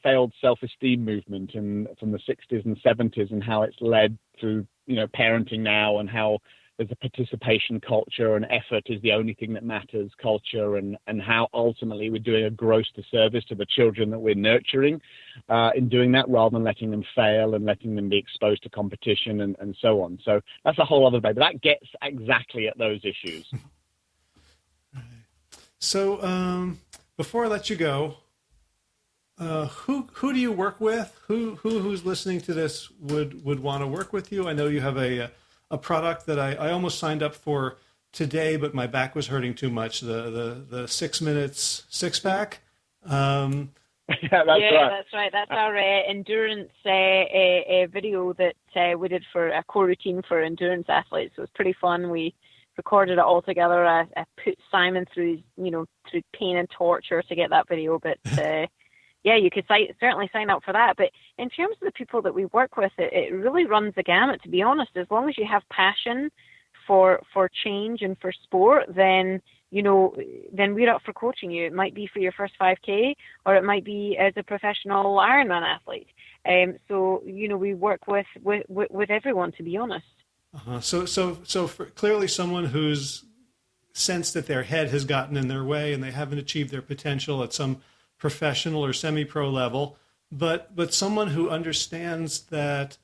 failed self-esteem movement from the 60s and 70s, and how it's led through, parenting now, and how there's a participation culture and effort is the only thing that matters culture, and how ultimately we're doing a gross disservice to the children that we're nurturing in doing that, rather than letting them fail and letting them be exposed to competition and so on. So that's a whole other debate, but that gets exactly at those issues. So before I let you go, who do you work with? Who's listening to this would want to work with you? I know you have a product that I almost signed up for today, but my back was hurting too much. The 6 minutes six pack. Yeah, that's right. That's our endurance video that we did for a core routine for endurance athletes. It was pretty fun. We recorded it all together. I put Simon through pain and torture to get that video, but you could certainly sign up for that. But in terms of the people that we work with, it really runs the gamut, to be honest. As long as you have passion for change and for sport, then we're up for coaching you. It might be for your first 5K, or it might be as a professional Ironman athlete. So we work with everyone, to be honest. So for clearly someone who's sense that their head has gotten in their way and they haven't achieved their potential at some professional or semi-pro level, but someone who understands that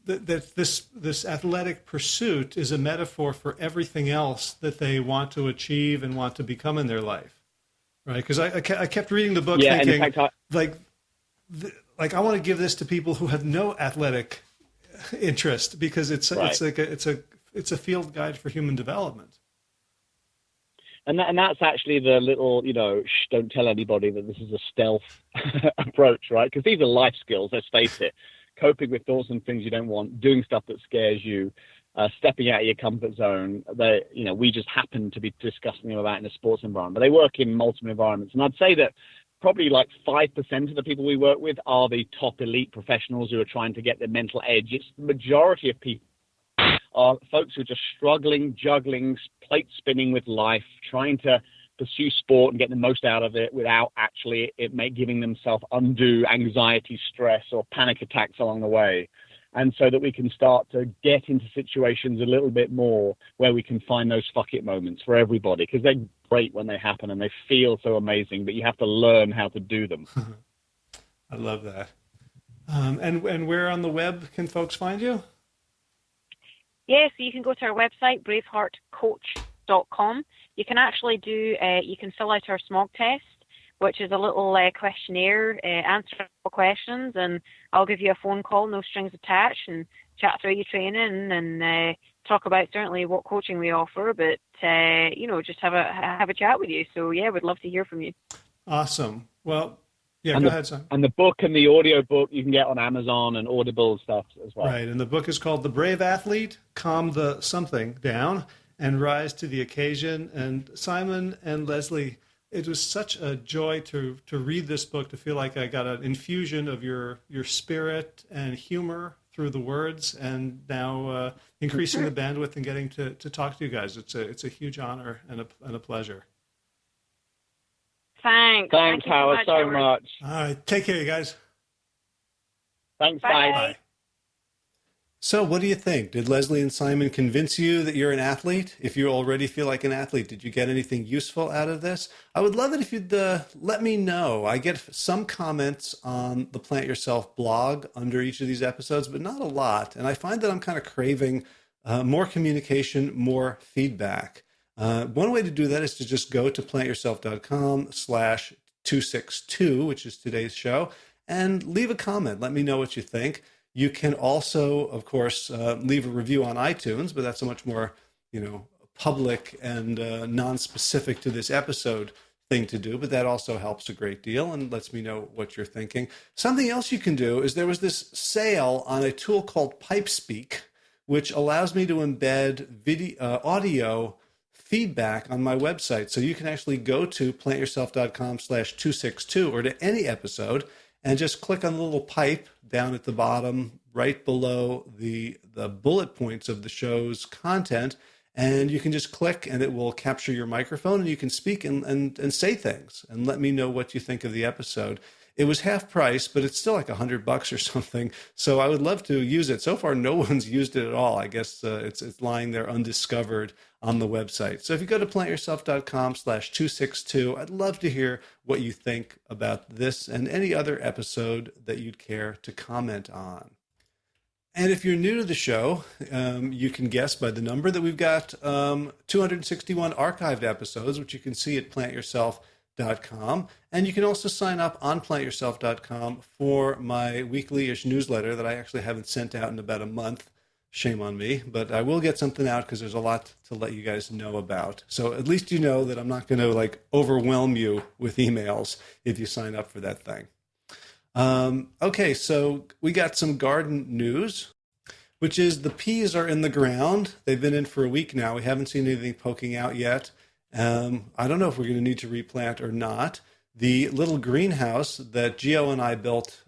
this athletic pursuit is a metaphor for everything else that they want to achieve and want to become in their life, right? Because I kept reading the book thinking, and in fact, like I want to give this to people who have no athletic interest, because it's a field guide for human development. And that's actually the little, don't tell anybody that this is a stealth approach, right? Because these are life skills, let's face it. Coping with thoughts and things you don't want, doing stuff that scares you, stepping out of your comfort zone. We just happen to be discussing them about in a sports environment, but they work in multiple environments. And I'd say that probably like 5% of the people we work with are the top elite professionals who are trying to get their mental edge. It's the majority of people are folks who are just struggling, juggling, plate spinning with life, trying to pursue sport and get the most out of it without actually giving themselves undue anxiety, stress, or panic attacks along the way. And so that we can start to get into situations a little bit more where we can find those fuck it moments for everybody, because they're great when they happen and they feel so amazing, but you have to learn how to do them. I love that. And where on the web can folks find you? Yeah, so you can go to our website, braveheartcoach.com. You can actually you can fill out our smog test, which is a little questionnaire, answer all questions, and I'll give you a phone call, no strings attached, and chat through your training and talk about certainly what coaching we offer, but just have a chat with you. So yeah, we'd love to hear from you. Awesome. Well, yeah, go ahead, Simon. And the book and the audio book you can get on Amazon and Audible stuff as well. Right, and the book is called The Brave Athlete, Calm the Something Down and Rise to the Occasion. And Simon and Lesley, it was such a joy to read this book, to feel like I got an infusion of your spirit and humor through the words, and now increasing the bandwidth and getting to talk to you guys. It's a huge honor and a pleasure. Thanks. Thanks, Howard, so much. All right. Take care, you guys. Thanks, bye. Bye. So what do you think? Did Lesley and Simon convince you that you're an athlete? If you already feel like an athlete, did you get anything useful out of this? I would love it if you'd let me know. I get some comments on the Plant Yourself blog under each of these episodes, but not a lot. And I find that I'm kind of craving more communication, more feedback. One way to do that is to just go to plantyourself.com/262, which is today's show, and leave a comment. Let me know what you think. You can also, of course, leave a review on iTunes, but that's a much more, public and non-specific to this episode thing to do. But that also helps a great deal and lets me know what you're thinking. Something else you can do is there was this sale on a tool called PipeSpeak, which allows me to embed audio feedback on my website. So you can actually go to plantyourself.com/262 or to any episode and just click on the little pipe down at the bottom, right below the bullet points of the show's content. And you can just click and it will capture your microphone and you can speak and say things and let me know what you think of the episode. It was half price, but it's still like $100 or something. So I would love to use it. So far, no one's used it at all. I guess it's lying there undiscovered on the website. So if you go to plantyourself.com/262, I'd love to hear what you think about this and any other episode that you'd care to comment on. And if you're new to the show, you can guess by the number that we've got 261 archived episodes, which you can see at plantyourself.com. And you can also sign up on plantyourself.com for my weekly-ish newsletter that I actually haven't sent out in about a month. Shame on me, but I will get something out because there's a lot to let you guys know about. So at least you know that I'm not going to overwhelm you with emails if you sign up for that thing. Okay, so we got some garden news, which is the peas are in the ground. They've been in for a week now. We haven't seen anything poking out yet. I don't know if we're going to need to replant or not. The little greenhouse that Gio and I built,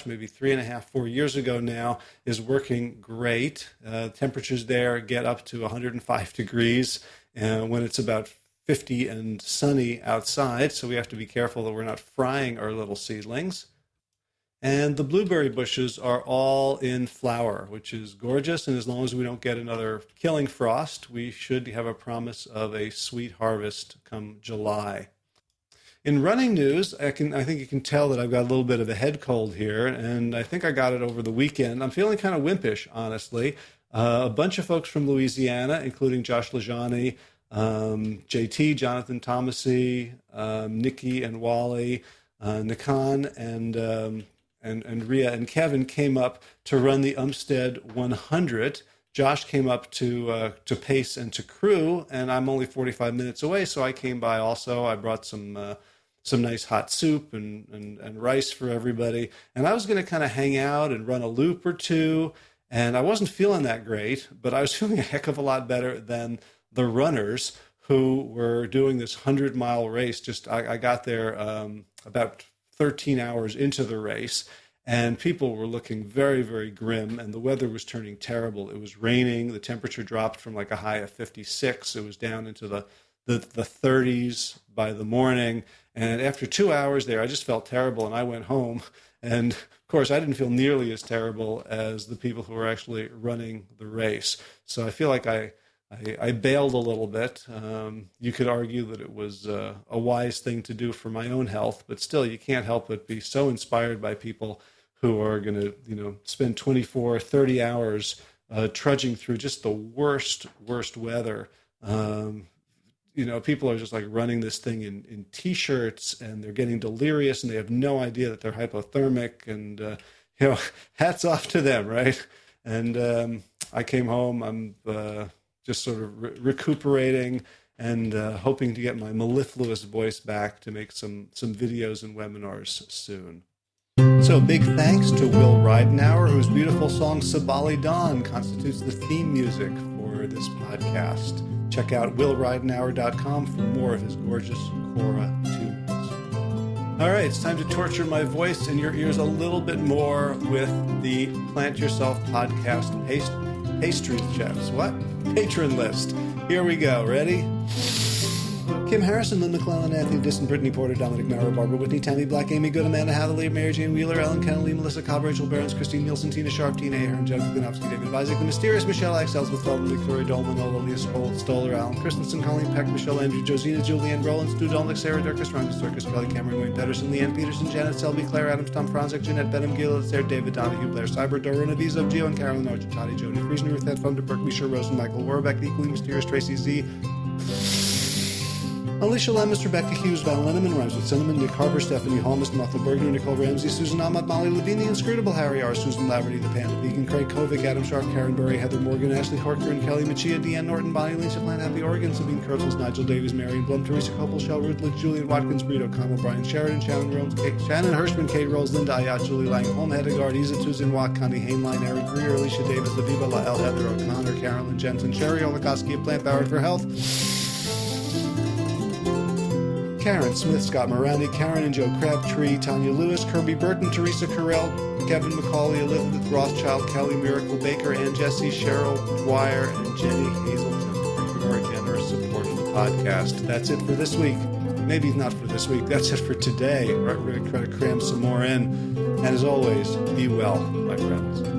maybe 4 years ago now, is working great. Temperatures there get up to 105 degrees when it's about 50 and sunny outside. So we have to be careful that we're not frying our little seedlings. And the blueberry bushes are all in flower, which is gorgeous. And as long as we don't get another killing frost, we should have a promise of a sweet harvest come July. In running news, I think you can tell that I've got a little bit of a head cold here, and I think I got it over the weekend. I'm feeling kind of wimpish, honestly. A bunch of folks from Louisiana, including Josh Lajani, JT, Jonathan Thomasy, Nikki and Wally, Nikan, and Ria and Kevin came up to run the Umstead 100. Josh came up to pace and to crew, and I'm only 45 minutes away, so I came by also. I brought some nice hot soup and rice for everybody, and I was going to kind of hang out and run a loop or two, and I wasn't feeling that great, but I was feeling a heck of a lot better than the runners who were doing this 100-mile race. I got there about 13 hours into the race, and people were looking very, very grim, and the weather was turning terrible. It was raining. The temperature dropped from like a high of 56. It was down into the 30s by the morning. And after 2 hours there, I just felt terrible, and I went home. And of course, I didn't feel nearly as terrible as the people who were actually running the race. So I feel like I bailed a little bit. You could argue that it was a wise thing to do for my own health, but still, you can't help but be so inspired by people who are going to, spend 24, 30 hours trudging through just the worst weather. People are just like running this thing in T-shirts, and they're getting delirious, and they have no idea that they're hypothermic, and, hats off to them, right? And I came home, I'm just sort of recuperating and hoping to get my mellifluous voice back to make some videos and webinars soon. So big thanks to Will Ridenauer, whose beautiful song Sabali Dawn constitutes the theme music for this podcast. Check out willridenauer.com for more of his gorgeous Cora tunes. All right, it's time to torture my voice in your ears a little bit more with the Plant Yourself podcast pastry chefs. What? Patron list. Here we go. Ready? Kim Harrison, Lynn McClellan, Anthony Disson, Brittany Porter, Dominic Mara, Barbara Whitney, Tammy Black, Amy Good, Amanda Hathaway, Mary Jane Wheeler, Ellen Kennelly, Melissa Cobb, Rachel Barons, Christine Nielsen, Tina Sharp, Tina Ahern, Jennifer Ganowski, David Isaac, The Mysterious, Michelle X, Elspeth Feldman, Victoria Dolman, Ola, Leah Stoller, Alan Christensen, Colleen Peck, Michelle Andrew, Josina, Julianne Rollins, Stu Dolnick, Sarah Durkis, Rhonda Circus, Kelly Cameron, Wayne Pedersen, Leanne Peterson, Janet Selby, Claire Adams, Tom Franzik, Jeanette Benham, Gil, Sarah David Donahue, Blair Cyber, Dorona Vizo, Gio, and Carolyn Argentati, Jody Friesen, Ruth Ed Funda, Burke, Misha Rosen, Michael Warbeck, The Equally Mysterious, Tracy Z, Alicia Lemus, Rebecca Hughes, Val Linneman, Rhymes with Cinnamon, Nick Harper, Stephanie Holmes, Martha Bergner, Nicole Ramsey, Susan Ahmad, Molly Levine, The Inscrutable, Harry R., Susan Laverty, The Panda Vegan, Craig Kovic, Adam Sharp, Karen Burry, Heather Morgan, Ashley Horker, and Kelly Machia, Deanne Norton, Bonnie Lisa Plant, Happy Oregon, Sabine Kurtzels, Nigel Davies, Marion Blum, Teresa Copel, Shell Rutledge, Julian Watkins, Brito Connell, Brian Sheridan, Shannon Rhodes, Shannon Hirschman, Kate Rose, Linda Ayat, Julie Lang, Holm Hedegaard, Isa Tuzin Watt, Connie Hainline, Eric Greer, Alicia Davis, Aviva Lael, Heather O'Connor, Carolyn Jensen, Sherry Olakoski of Plant Powered for Health, Karen Smith, Scott Morandi, Karen and Joe Crabtree, Tanya Lewis, Kirby Burton, Teresa Carell, Kevin McCauley, Elizabeth Rothschild, Kelly Miracle Baker, Ann Jesse, Cheryl Dwyer, and Jenny Hazelton for your generous support of the podcast. That's it for this week. Maybe not for this week. That's it for today. We're going to try to cram some more in. And as always, be well, my friends.